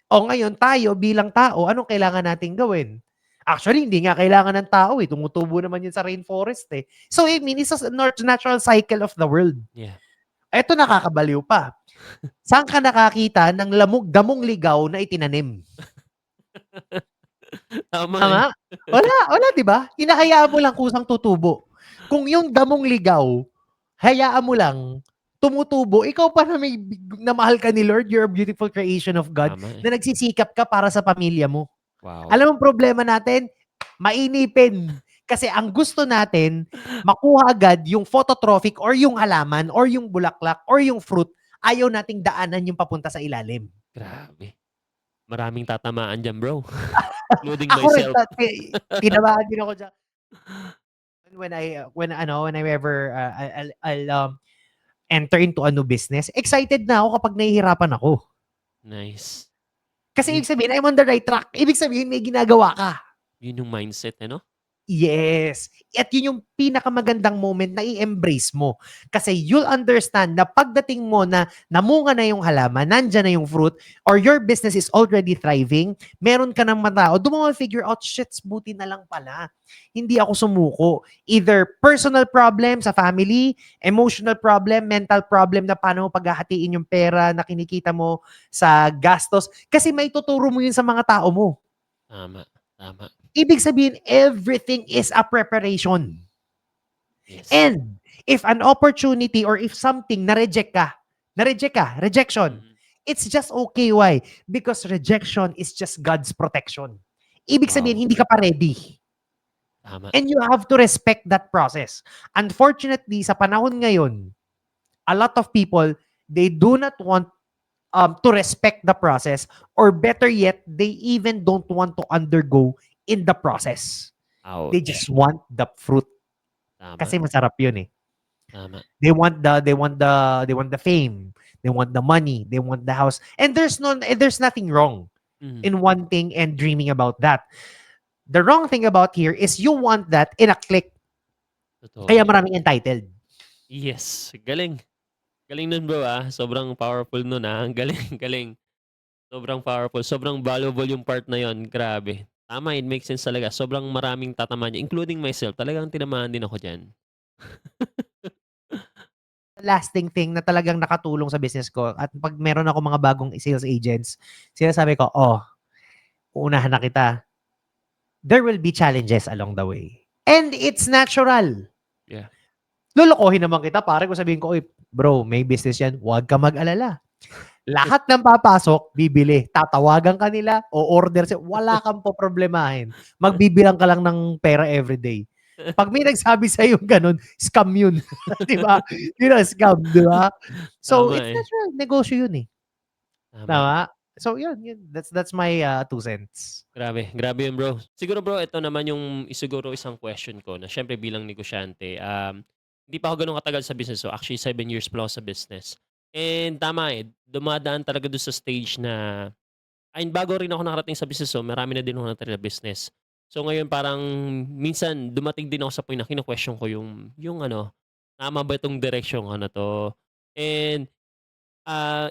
A: O ngayon, tayo bilang tao, anong kailangan nating gawin? Actually, hindi nga kailangan ng tao eh. Tumutubo naman yun sa rainforest eh. So, I mean, it's a natural cycle of the world.
B: Yeah.
A: Eto nakakabaliw pa. Saan ka nakakita ng damong ligaw na itinanim?
B: Tama eh.
A: Tama? Wala, 'di ba? Hinahayaan mo lang kusang tutubo. Kung yung damong ligaw, hayaan mo lang tumutubo, ikaw pa na na mahal ka ni Lord, you're a beautiful creation of God,
B: Tama eh.
A: na nagsisikap ka para sa pamilya mo.
B: Wow.
A: Alam mo ang problema natin? Mainipin. Kasi ang gusto natin, makuha agad yung phototrophic or yung halaman or yung bulaklak or yung fruit, ayaw nating daanan yung papunta sa ilalim.
B: Grabe. Maraming tatamaan dyan, bro. Including
A: Ako rin,
B: myself.
A: tinamaan din ako dyan. When I ever, I'll enter into a new business, excited na ako kapag nahihirapan ako.
B: Nice.
A: Kasi ibig sabihin, I'm on the right track. Ibig sabihin, may ginagawa ka.
B: Yun yung mindset, no?
A: Yes. At yun yung pinakamagandang moment na i-embrace mo. Kasi you'll understand na pagdating mo na namunga na yung halaman, nandyan na yung fruit, or your business is already thriving, meron ka ng matao, doon mo figure out, shit, buti na lang pala. Hindi ako sumuko. Either personal problem sa family, emotional problem, mental problem na paano mo paghahatiin yung pera na kinikita mo sa gastos. Kasi may tuturo mo yun sa mga tao mo.
B: Tama. Tama.
A: Ibig sabihin, everything is a preparation.
B: Yes.
A: And if an opportunity or if something rejection,
B: Mhm.
A: it's just okay. Why? Because rejection is just God's protection. Ibig sabihin,
B: Wow.
A: hindi ka pa ready.
B: Tama.
A: And you have to respect that process. Unfortunately, sa panahon ngayon, a lot of people, they do not want to respect the process, or better yet, they even don't want to undergo in the process. They
B: Ouch.
A: just want the fruit.
B: Tama,
A: Kasi masarap yun eh.
B: tama.
A: They want the fame. They want the money. They want the house. And there's nothing wrong
B: Mhm.
A: in wanting and dreaming about that. The wrong thing about here is you want that in a click.
B: Totoo
A: Kaya
B: yan.
A: maraming entitled.
B: Yes, galing. Galing nun bro, sobrang powerful nun, ang galing, galing. Sobrang powerful, sobrang valuable yung part na yon, grabe. Tama, it makes sense talaga, sobrang maraming tatamaan niya, including myself, talagang tinamaan din ako diyan.
A: Lasting thing na talagang nakatulong sa business ko at pag meron ako mga bagong sales agents, sinasabi ko, "Oh, uunahan na kita. There will be challenges along the way. And it's natural."
B: Yeah.
A: Lolokohin naman kita pare kung sabihin ko, "Uy, bro, may business yan, huwag ka mag-alala. Lahat ng papasok, bibili. Tatawagan ka nila, o-order sila, wala kang poproblemahin. Magbibilang ka lang ng pera everyday." Pag may nagsabi sa'yo gano'n, scam yun. 'Di ba? Yun ang scam, 'di ba? So,
B: Tama,
A: it's
B: eh.
A: natural, negosyo yun, eh.
B: Tama.
A: Tama? So, yun. That's my 2 cents.
B: Grabe, grabe yun bro. Siguro bro, ito naman yung siguro isang question ko na siyempre bilang negosyante, hindi pa ako gano'n katagal sa business. So actually 7 years pa lang ako sa business. And tama, eh, dumadaan talaga dun sa stage na bago rin ako nakarating sa business, so marami na din akong natira na business. So ngayon parang minsan dumating din ako sa point na kino-question ko yung ano, tama ba itong direksyon ko na 'to? And,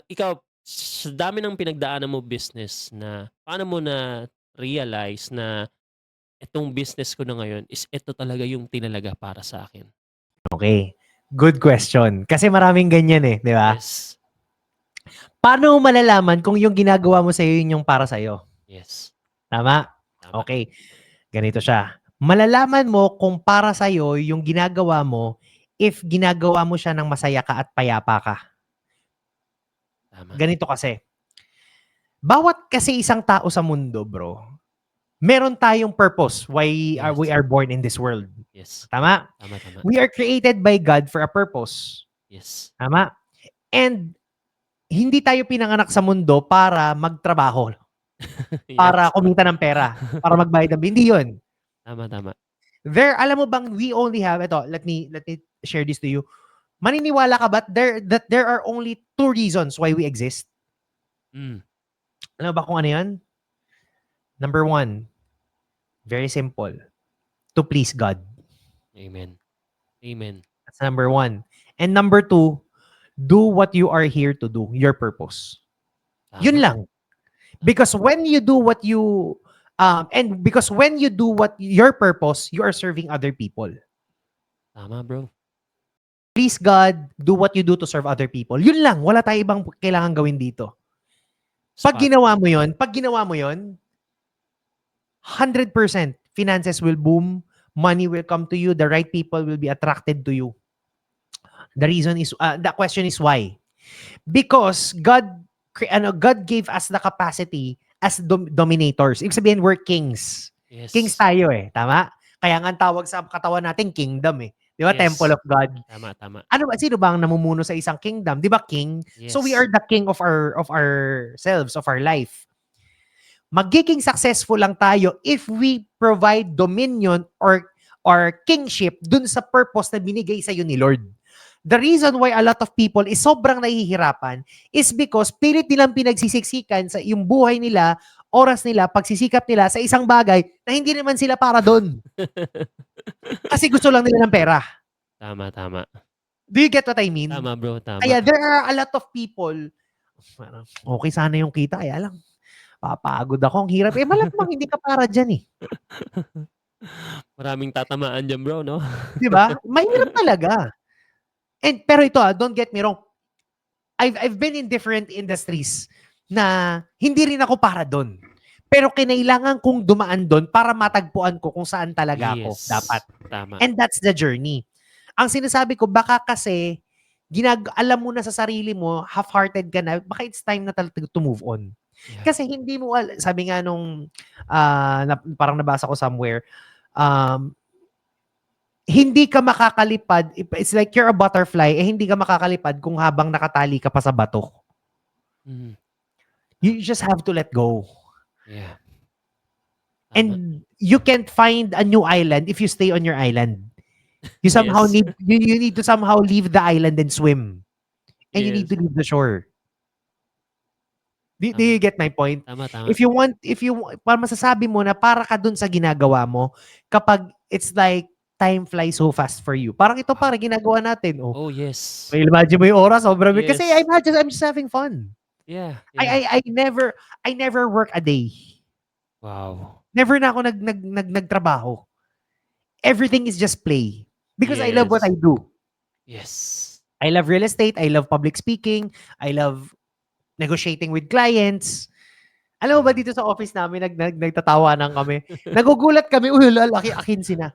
B: ikaw sa dami ng pinagdaanan mo business na paano mo na-realize na itong business ko na ngayon is ito talaga yung tinalaga para sa akin?
A: Okay. Good question. Kasi maraming ganyan, eh, 'di ba?
B: Yes.
A: Paano mo malalaman kung yung ginagawa mo sa'yo yun yung para sa'yo?
B: Yes.
A: Tama?
B: Tama.
A: Okay. Ganito siya. Malalaman mo kung para sa'yo yung ginagawa mo if ginagawa mo siya ng masaya ka at payapa ka.
B: Tama.
A: Ganito kasi, bawat kasi isang tao sa mundo, bro, meron tayong purpose why we
B: Yes.
A: are born in this world.
B: Yes.
A: Tama?
B: Tama, tama.
A: We are created by God for a purpose.
B: Yes.
A: Tama? And hindi tayo pinanganak sa mundo para magtrabaho, para
B: Yes.
A: kumita ng pera, para magbayad ng hindi yun.
B: Tama, tama.
A: Alam mo bang we only have, ito, let me share this to you. Maniniwala ka ba that there are only 2 reasons why we exist?
B: Hmm.
A: Alam mo ba kung ano yan? Number 1, very simple. To please God.
B: Amen. Amen.
A: That's number 1. And number 2, do what you are here to do, your purpose. Yun
B: Tama.
A: lang. Because when you do what you because when you do what your purpose, you are serving other people.
B: Tama, bro.
A: Please God, do what you do to serve other people. Yun lang, wala tayong ibang kailangan gawin dito. Pag
B: Spot.
A: ginawa mo yun, 100% finances will boom, money will come to you, the right people will be attracted to you. The question is why? Because God gave us the capacity as dominators. Ibig sabihin, we're kings.
B: Yes.
A: Kings tayo eh, tama? Kaya nga ang tawag sa katawan natin, kingdom eh. Di ba?
B: Yes.
A: Temple of God.
B: Tama, tama.
A: Sino ba ang namumuno sa isang kingdom? Di ba king?
B: Yes.
A: So we are the king of ourselves, of our life. Magiging successful lang tayo if we provide dominion or kingship dun sa purpose na binigay sa ni Lord. The reason why a lot of people is sobrang nahihirapan is because pilit nilang pinagsisiksikan sa yung buhay nila, oras nila, pagsisikap nila sa isang bagay na hindi naman sila para doon. Kasi gusto lang nila ng pera.
B: Tama, tama.
A: Do you get what I mean?
B: Tama, bro. Tama.
A: Kaya there are a lot of people, okay sana yung kita, kaya lang, papagod ako, ang hirap. Malamang hindi ka para dyan eh.
B: Maraming tatamaan dyan, bro, no?
A: Di ba? Mahirap talaga. Pero ito don't get me wrong. I've been in different industries na hindi rin ako para doon. Pero kinailangan kong dumaan doon para matagpuan ko kung saan talaga ako dapat.
B: Tama.
A: And that's the journey. Ang sinasabi ko, baka kasi alam mo na sa sarili mo, half-hearted ka na, baka it's time na talaga to move on.
B: Yeah.
A: Kasi hindi mo, sabi nga nung, parang nabasa ko somewhere, hindi ka makakalipad, it's like you're a butterfly, hindi ka makakalipad kung habang nakatali ka pa sa bato.
B: Mm.
A: You just have to let go.
B: Yeah. Tama.
A: And you can't find a new island if you stay on your island. You somehow
B: Yes.
A: you need to somehow leave the island and swim. And you need
B: Yes.
A: to leave the shore. Do you
B: Tama.
A: get my point?
B: Tama.
A: Para masasabi mo na para ka dun sa ginagawa mo, kapag it's like time flies so fast for you. Parang ito
B: Wow.
A: para ginagawa natin. Oh,
B: Oh, yes.
A: may imagine mo yung oras, sobrang kasi
B: Yes.
A: I'm just having fun.
B: Yeah.
A: I never work a day.
B: Wow.
A: Never na ako nagtrabaho. Everything is just play. Because I love what
B: Yes.
A: I do.
B: Yes.
A: I love real estate. I love public speaking. I love negotiating with clients. Alam mo ba
B: Wow.
A: dito sa office namin nagtatawanan kami. Nagugulat kami, uy, laki akin sina.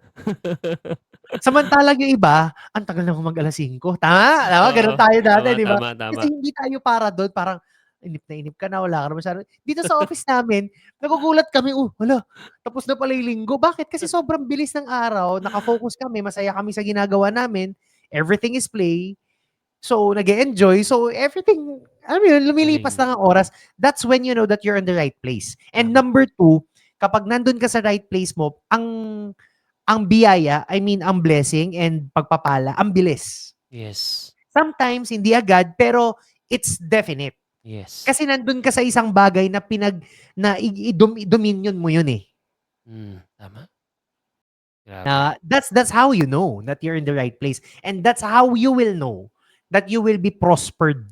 A: Samantalang yung iba, ang tagal na mag-alas 5. Tama,
B: Oo.
A: gano'n tayo dati,
B: Tama,
A: di ba?
B: tama.
A: Kasi hindi tayo para do'n, parang inip ka na, wala ka na masyadong dito sa office namin, nagugulat kami, hala, tapos na pala yung linggo. Bakit? Kasi sobrang bilis ng araw, naka-focus kami, masaya kami sa ginagawa namin, everything is play. So, nag-e-enjoy. So, everything, alam mo yun, lumilipas
B: Galing.
A: lang ang oras. That's when you know that you're in the right place. And
B: Tama.
A: number 2, kapag nandun ka sa right place mo, ang biyaya, I mean, ang blessing and pagpapala, ang bilis.
B: Yes.
A: Sometimes, hindi agad, pero it's definite.
B: Yes.
A: Kasi nandun ka sa isang bagay na dominion mo yun eh.
B: Tama. Grabe.
A: Na that's how you know that you're in the right place. And that's how you will know that you will be prospered.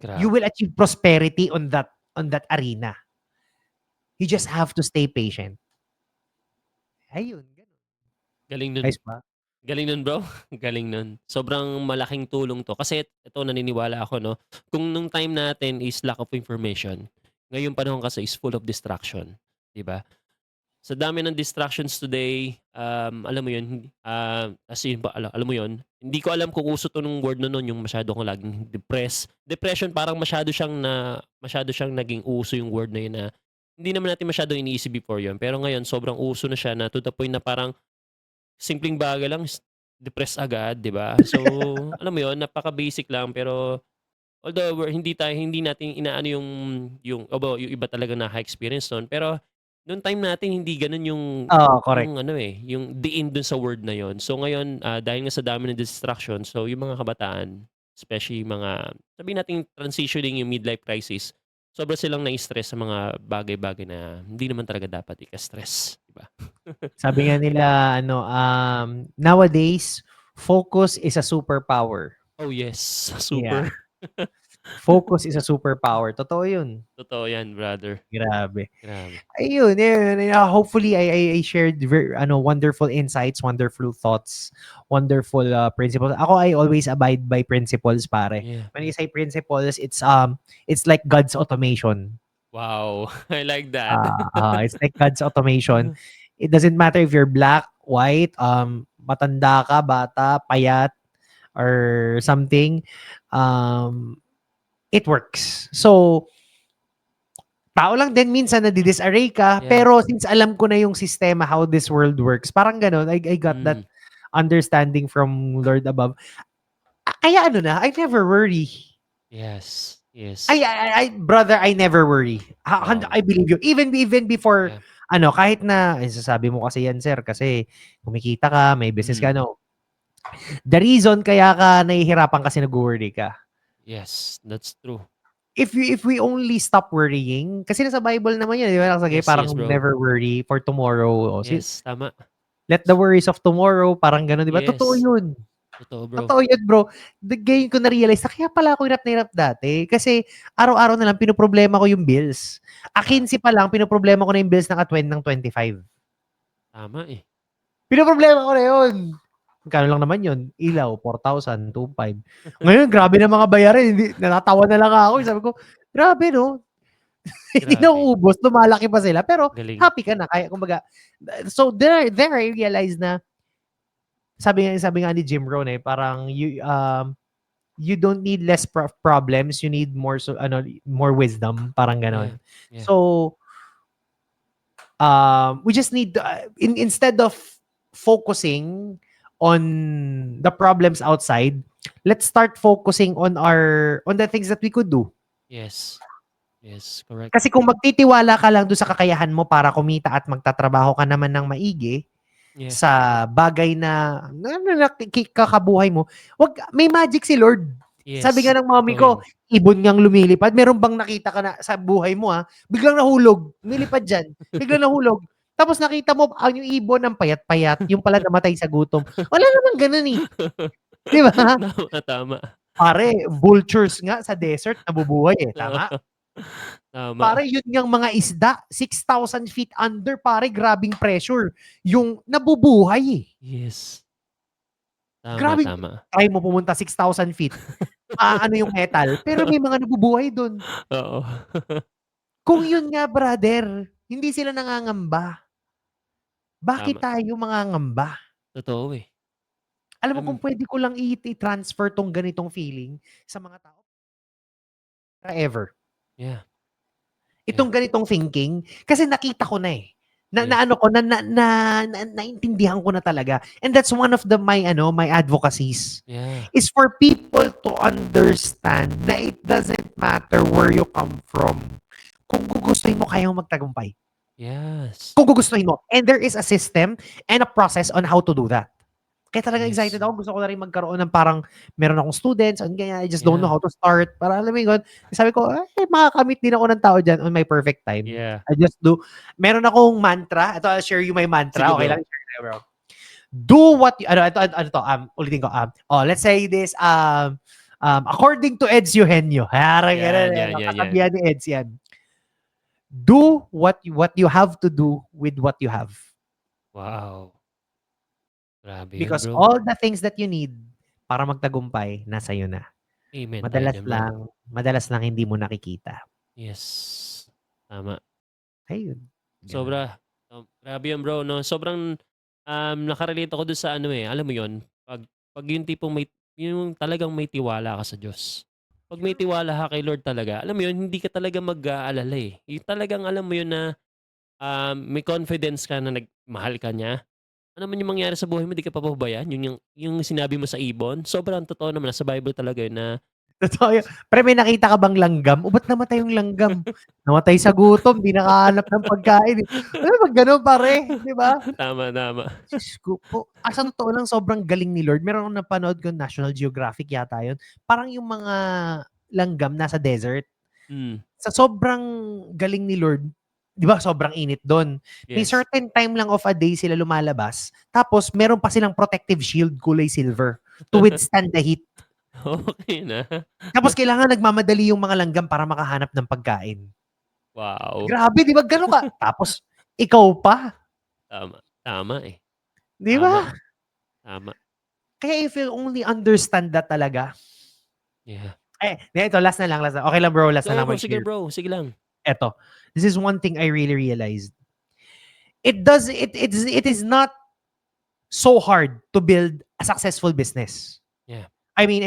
A: You
B: Grabe.
A: will achieve prosperity on that arena. You just have to stay patient. Ayun, ganun.
B: Galing nun.
A: Ayos ba?
B: Galing nun, bro. Galing nun. Sobrang malaking tulong 'to kasi ito naniniwala ako 'no, kung nung time natin is lack of information, ngayong panahon kasi is full of distraction, 'di ba? Sa dami ng distractions today, alam mo 'yun, as in ba alam mo 'yun, hindi ko alam kung uso 'to nung word na nun, yung masyado kang laging depression parang masyado siyang naging uso yung word na 'yun na hindi naman natin masyadong iniisip before 'yun. Pero ngayon sobrang uso na siya na to the point na parang simpleng bagay lang depress agad, 'di ba? So, alam mo 'yun, napaka-basic lang pero although hindi natin inaano yung iba talaga nakaka-experience nun, pero nung time natin hindi gano'n
A: Oo, correct.
B: yung ano, yung diin dun sa word na yon. So ngayon, dahil nga sa dami ng distraction, so yung mga kabataan, especially mga sabihin nating transitioning yung midlife crisis, sobra silang nai-stress sa mga bagay-bagay na hindi naman talaga dapat ika-stress, 'di ba?
A: Sabi nga nila, nowadays, focus is a superpower.
B: Oh yes,
A: Yeah.
B: super.
A: Focus is a superpower. Totoo yun.
B: Totoo yan, brother.
A: Grabe.
B: Grabe.
A: Ayun, hopefully I shared wonderful insights, wonderful thoughts, wonderful principles. Ako, I always abide by principles, pare.
B: Yeah.
A: When you say principles, it's like God's automation.
B: Wow, I like that.
A: It's like God's automation. It doesn't matter if you're black, white, matanda ka, bata, payat, or something. It works. So, tao lang din minsan nadi-disarray ka,
B: Yeah.
A: pero since alam ko na yung sistema, how this world works, parang gano'n, I got that understanding from Lord above. Kaya I never worry.
B: Yes, yes.
A: Brother, I never worry.
B: Wow.
A: I believe you. Even before,
B: Yeah.
A: kahit na, sasabi mo kasi yan, sir, kasi kumikita ka, may business ka, The reason kaya ka nahihirapan kasi nag-worry ka.
B: Yes, that's true.
A: If we only stop worrying, kasi nasa Bible naman yun, di ba? Nakalagay,
B: Yes,
A: parang
B: yes, bro.
A: never worry for tomorrow.
B: Yes, tama.
A: Let the worries of tomorrow, parang gano'n, di ba? Totoo
B: Yes.
A: yun.
B: Totoo, bro.
A: Totoo yun, bro. Ngayon ko na-realize na kaya pala ako hirap na hirap dati. Kasi araw-araw na lang pinoproblema ko yung bills. A 15 pa lang, pinoproblema ko na yung bills ng 25.
B: Tama eh.
A: Pinoproblema ko na yun. Magkano lang naman yun? Ilaw, 4,000, 2,500. Ngayon, grabe na mga bayarin. Natatawa na lang ako. Sabi ko, grabe, no? Hindi na
B: Grabe.
A: uubos. Lumalaki pa sila. Pero,
B: Galing.
A: happy ka na. Kaya, kumbaga, so, there I realized na, sabi nga ni Jim Rohn parang, you don't need less problems. You need more, more wisdom. Parang ganon.
B: Yeah.
A: So, we just need, instead of focusing on the problems outside, let's start focusing on the things that we could do.
B: Yes. Yes, correct.
A: Kasi kung magtitiwala ka lang do'n sa kakayahan mo para kumita at magtatrabaho ka naman ng maigi
B: Yeah.
A: sa bagay na kakabuhay mo, may magic si Lord. Sabi
B: Yes,
A: nga ng mommy
B: totoo 'yan.
A: ko, ibon ngang lumilipad. Meron bang nakita ka na sa buhay mo, biglang nahulog, lumilipad diyan, biglang nahulog. Tapos nakita mo ang yung ibon ang payat-payat, yung pala namatay sa gutom. Wala namang gano'n, eh, 'di ba?
B: Tama, tama.
A: Pare, vultures nga sa desert nabubuhay, eh, tama?
B: Tama.
A: Pare, yun ngang mga isda, 6,000 feet under, pare, grabing pressure. Yung nabubuhay, eh.
B: Yes. Tama,
A: Grabing
B: tama.
A: try mo pumunta 6,000 feet, maaano yung metal, pero may mga nabubuhay dun.
B: Oo.
A: Kung yun nga brother, hindi sila nangangamba, bakit
B: Tama.
A: tayo mangangamba?
B: Totoo, eh.
A: Alam mo kung
B: Um,
A: puwede ko lang i-transfer 'tong ganitong feeling sa mga tao ever.
B: yeah, yeah,
A: Itong ganitong thinking, kasi nakita ko na, eh. Na
B: yeah,
A: na ano ko naintindihan ko na talaga, and that's one of my advocacies,
B: yeah.
A: is for people to understand na it doesn't matter where you come from, kung gugustuhin mo kayang magtagumpay.
B: Yes.
A: Kung gugustuhin mo, and there is a system and a process on how to do that. Kaya talagang
B: Yes.
A: excited ako, gusto ko na rin magkaroon ng parang meron akong students and ganyan, I just don't know
B: Yeah,
A: how to start. Para alam mo yun, sabi ko, makakamit din ako ng tao diyan on my perfect time.
B: yeah.
A: I just do meron akong mantra, ito I'll share you my mantra,
B: Sige,
A: okey lang?
B: bro.
A: Share ko bro. Do what you ano ano 'to, ulitin ko, let's say this, according to Eds Eugenio, parang gano'n,
B: 'Yan, 'yan, 'yan, 'yan.
A: kasabihan ni Eds 'yan. Do what you have to do with what you have.
B: Wow, grabe 'yun,
A: Because
B: bro.
A: all the things that you need para magtagumpay, nasa iyo na.
B: Amen tayo
A: Madalas
B: diyan, bro.
A: lang madalas lang hindi mo nakikita.
B: Yes, tama.
A: Ayun, gano'n.
B: Sobra. Grabe 'yun, bro, 'no. Sobrang, naka-relate ako dun sa ano, eh, alam mo 'yun, 'pag yung tipong yung talagang may tiwala ka sa Diyos. 'Pag may
A: Sure.
B: tiwala ka kay Lord talaga, alam mo 'yun, hindi ka talaga mag-aalala, eh. Yung talagang alam mo 'yun na, may confidence ka na mahal ka niya. Ano man yung mangyari sa buhay mo, 'di ka papabayaan. Yun yung sinabi mo sa ibon, sobrang totoo naman, nasa Bible talaga yun na
A: Totoo yun. Pre, may nakita ka bang langgam? Ba't namatay yung langgam? Namatay sa gutom, 'di nakahanap ng pagkain, eh. Ano ba gano'n pare, 'di ba?
B: tama, tama.
A: Diyos ko po. Sa totoo lang sobrang galing ni Lord. Meron akong napanood ko, National Geographic yata yun. Parang yung mga langgam nasa desert.
B: Hmm,
A: Sa sobrang galing ni Lord, 'di ba sobrang init dun. May
B: yes.
A: certain time lang of a day sila lumalabas, tapos meron pa silang protective shield kulay silver to withstand the heat.
B: Okey na.
A: Tapos kailangan nagmamadali yung mga langgam para makahanap ng pagkain.
B: Wow,
A: Grabe, 'di ba gano'n ka tapos ikaw pa,
B: tama. Tama, eh.
A: 'di
B: Tama,
A: ba?
B: tama.
A: Kaya if you only understand that talaga,
B: Yeah.
A: ito last na. Okey lang bro, last na
B: Oo,
A: lang
B: bro, sige,
A: mag-share.
B: bro, sige lang.
A: Eto, this is one thing I really realized. It is not so hard to build a successful business.
B: Yeah.
A: I mean,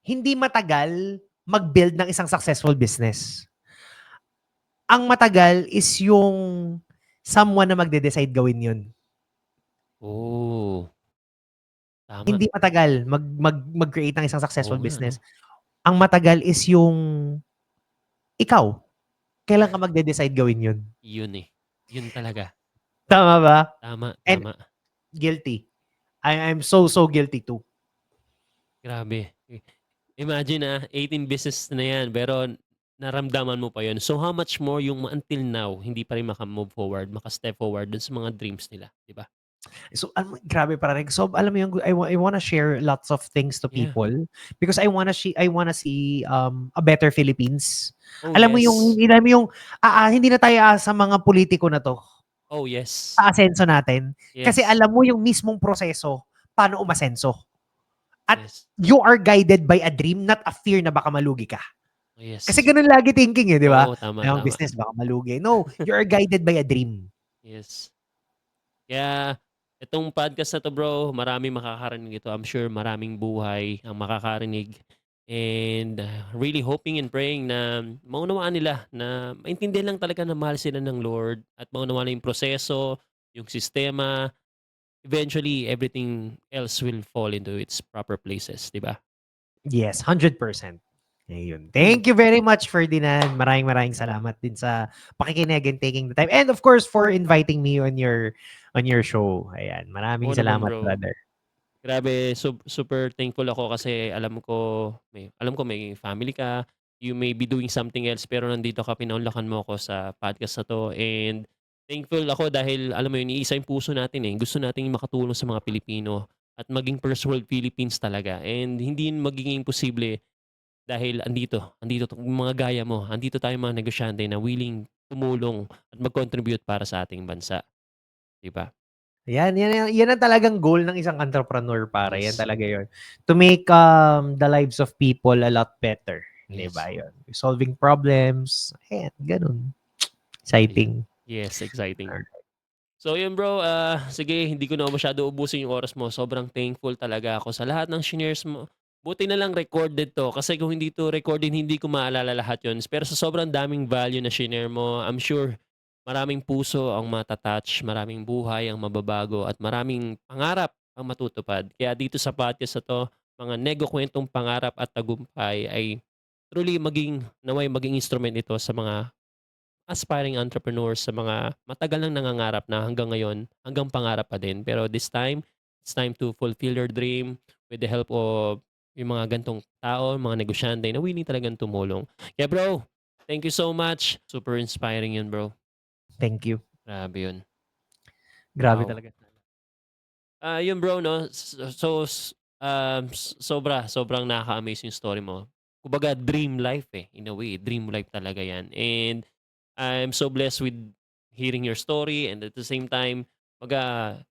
A: hindi matagal mag-build ng isang successful business. Ang matagal is yung someone na magde-decide gawin yun.
B: Oh, tama.
A: Hindi matagal mag-create ng isang
B: Oo
A: successful
B: nga 'no.
A: business. Ang matagal is yung ikaw, kailan ka magde-decide gawin yun.
B: Yun, eh. Yun talaga.
A: Tama ba?
B: Tama,
A: And
B: tama.
A: guilty. I'm so guilty too.
B: Grabe. Imagine, 18 business na 'yan pero naramdaman mo pa 'yun. So, how much more yung until now hindi pa rin maka-move forward, maka-step forward dun sa mga dreams nila, 'di ba?
A: So, grabe pare. So, alam mo yung I wanna share lots of things to
B: Yeah.
A: people because I wanna see a better Philippines.
B: Oh,
A: Alam mo yung
B: yes.
A: hindi na tayo sa mga politiko na 'to,
B: Oh, yes.
A: sa asenso natin. Kasi
B: Yes.
A: alam mo yung mismong proseso paano umasenso. At
B: Yes.
A: you are guided by a dream, not a fear na baka malugi ka.
B: Oh,
A: Kasi
B: yes.
A: gano'n lagi thinking, eh, 'di ba?
B: Oo, tama,
A: Ay, ang
B: tama.
A: business baka malugi. No, you are guided by a dream.
B: Yes. Kaya itong podcast na 'to, bro, maraming makakarinig ito. I'm sure maraming buhay ang makakarinig and, really hoping and praying na maunawaan nila na maintindihan lang talaga na mahal sila ng Lord at maunawaan nila yung proseso, yung sistema. Eventually, everything else will fall into its proper places, 'di ba?
A: Yes, 100%. Ayun. Thank you very much, Ferdinand. Maraming salamat din sa pakikinig and taking the time. And of course, for inviting me on your show. Ayan. Maraming
B: Oo naman,
A: salamat,
B: bro.
A: brother.
B: Grabe, super thankful ako kasi alam ko may family ka, you may be doing something else pero nandito ka, pinaunlakan mo ako sa podcast na 'to and thankful ako dahil alam mo yun, iisa yung puso natin, eh. Gusto nating makatulong sa mga Pilipino at maging first world Philippines talaga and hindi yun magiging posible dahil andito yung mga gaya mo, andito tayong mga negosyante na willing tumulong at mag-contribute para sa ating bansa, 'di ba?
A: Yan ang talagang goal ng isang entrepreneur para. Yan
B: Yes,
A: talaga yun. To make the lives of people a lot better. Di
B: yes.
A: ba yun? Solving problems. Ayan, ganun.
B: Ay
A: Exciting.
B: yes, exciting. So yun bro, sige hindi ko na masyado ubusin yung oras mo. Sobrang thankful talaga ako sa lahat ng shiners mo. Buti na lang recorded 'to kasi kung hindi 'to recorded hindi ko maalala lahat yun. Pero sa sobrang daming value na shinare mo, I'm sure maraming puso ang mata-touch, maraming buhay ang mababago at maraming pangarap ang matutupad. Kaya dito sa podcast na 'to, mga kwentong pangarap at tagumpay ay truly naway maging instrument ito sa mga aspiring entrepreneurs, sa mga matagal nang nangangarap na hanggang ngayon, hanggang pangarap pa din. Pero this time, it's time to fulfill your dream with the help of yung mga gantong tao, mga negosyante na willing talagang tumulong. Kaya bro, thank you so much. Super inspiring yun bro.
A: Thank you.
B: Grabe yun.
A: Grabe
B: Wow.
A: talaga.
B: Yun bro 'no, sobrang nakaka-amaze yung story mo. Kumbaga dream life, eh, in a way, dream life talaga yan and I'm so blessed with hearing your story and at the same time,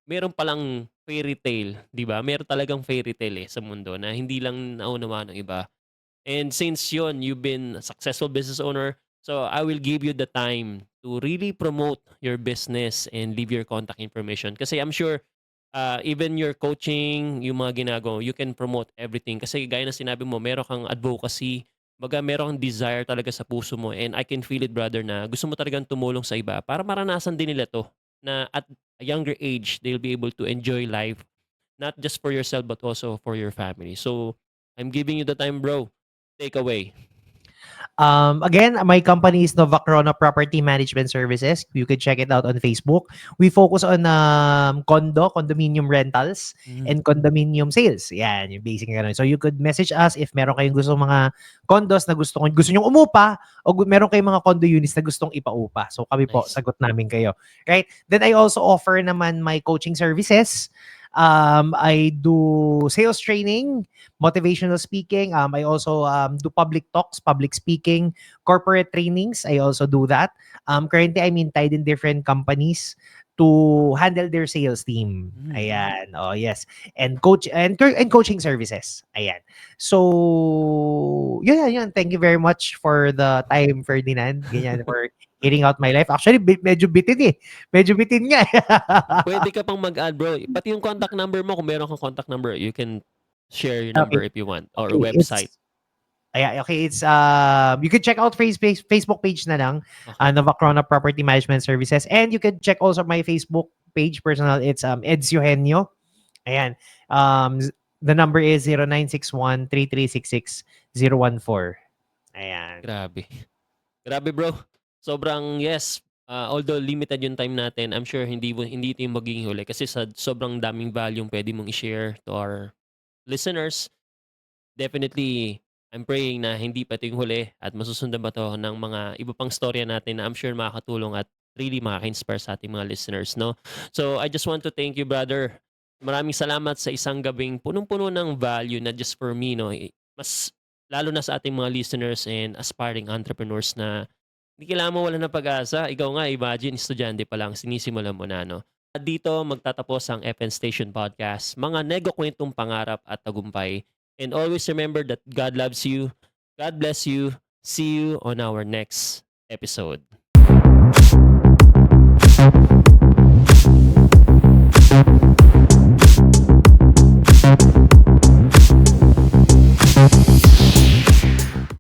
B: meron palang fairy tale, 'di ba? Meron talagang fairy tale, eh, sa mundo na hindi lang naunawaan ng iba. And since yun, you've been a successful business owner, so I will give you the time to really promote your business and leave your contact information. Kasi I'm sure, even your coaching, yung mga ginagawa, you can promote everything. Kasi gaya na sinabi mo, meron kang advocacy, meron kang desire talaga sa puso mo. And I can feel it, brother, na gusto mo talagang tumulong sa iba para maranasan din nila to na at a younger age, they'll be able to enjoy life, not just for yourself, but also for your family. So, I'm giving you the time, bro. Take away.
A: Again, my company is Novacrona Property Management Services. You can check it out on Facebook. We focus on condominium rentals, and condominium sales. Yan, yung basic na ganun. So you could message us if meron kayong gusto mga condos na gusto nyong umupa o meron kayong mga condo units na gustong ipaupa. So kami po,
B: Nice.
A: sagot namin kayo. Right? Then I also offer naman my coaching services. I do sales training, motivational speaking. I also do public talks, public speaking, corporate trainings. I also do that. Currently, I'm tied in different companies to handle their sales team. Ayan. Oh, yes. And coaching services. Ayan. So, yun. Thank you very much for the time, Ferdinand. Ganyan, for hearing out my life. Actually, medyo bitin eh. Medyo bitin nga.
B: Pwede ka pang mag-add, bro. Pati yung contact number mo, kung meron kang contact number, you can share your number
A: Okay.
B: if you want or
A: Okay.
B: website.
A: It's you can check out Facebook page na lang,
B: Okay.
A: Novacrona Property Management Services, and you can check also my Facebook page personal. It's Eds Eugenio. Ayan. The number is 0961-3366-014. Ayan.
B: Grabe. Grabe, bro. Sobrang yes, although limited yung time natin, I'm sure hindi ito yung magiging huli kasi sa sobrang daming value pwede mong i-share to our listeners. Definitely, I'm praying na hindi pa ito yung huli at masusundan ba 'to ng mga iba pang storya natin na I'm sure makakatulong at really makaka-inspire sa ating mga listeners, 'no? So, I just want to thank you, brother. Maraming salamat sa isang gabing punong-puno ng value not just for me, 'no, mas lalo na sa ating mga listeners and aspiring entrepreneurs na hindi kailangan mawalan ng pag-asa. Ikaw nga, imagine estudyante pa lang, sinisimulan mo na, 'no? At dito magtatapos ang FN Station Podcast, mga kwentong pangarap at tagumpay. And always remember that God loves you. God bless you. See you on our next episode.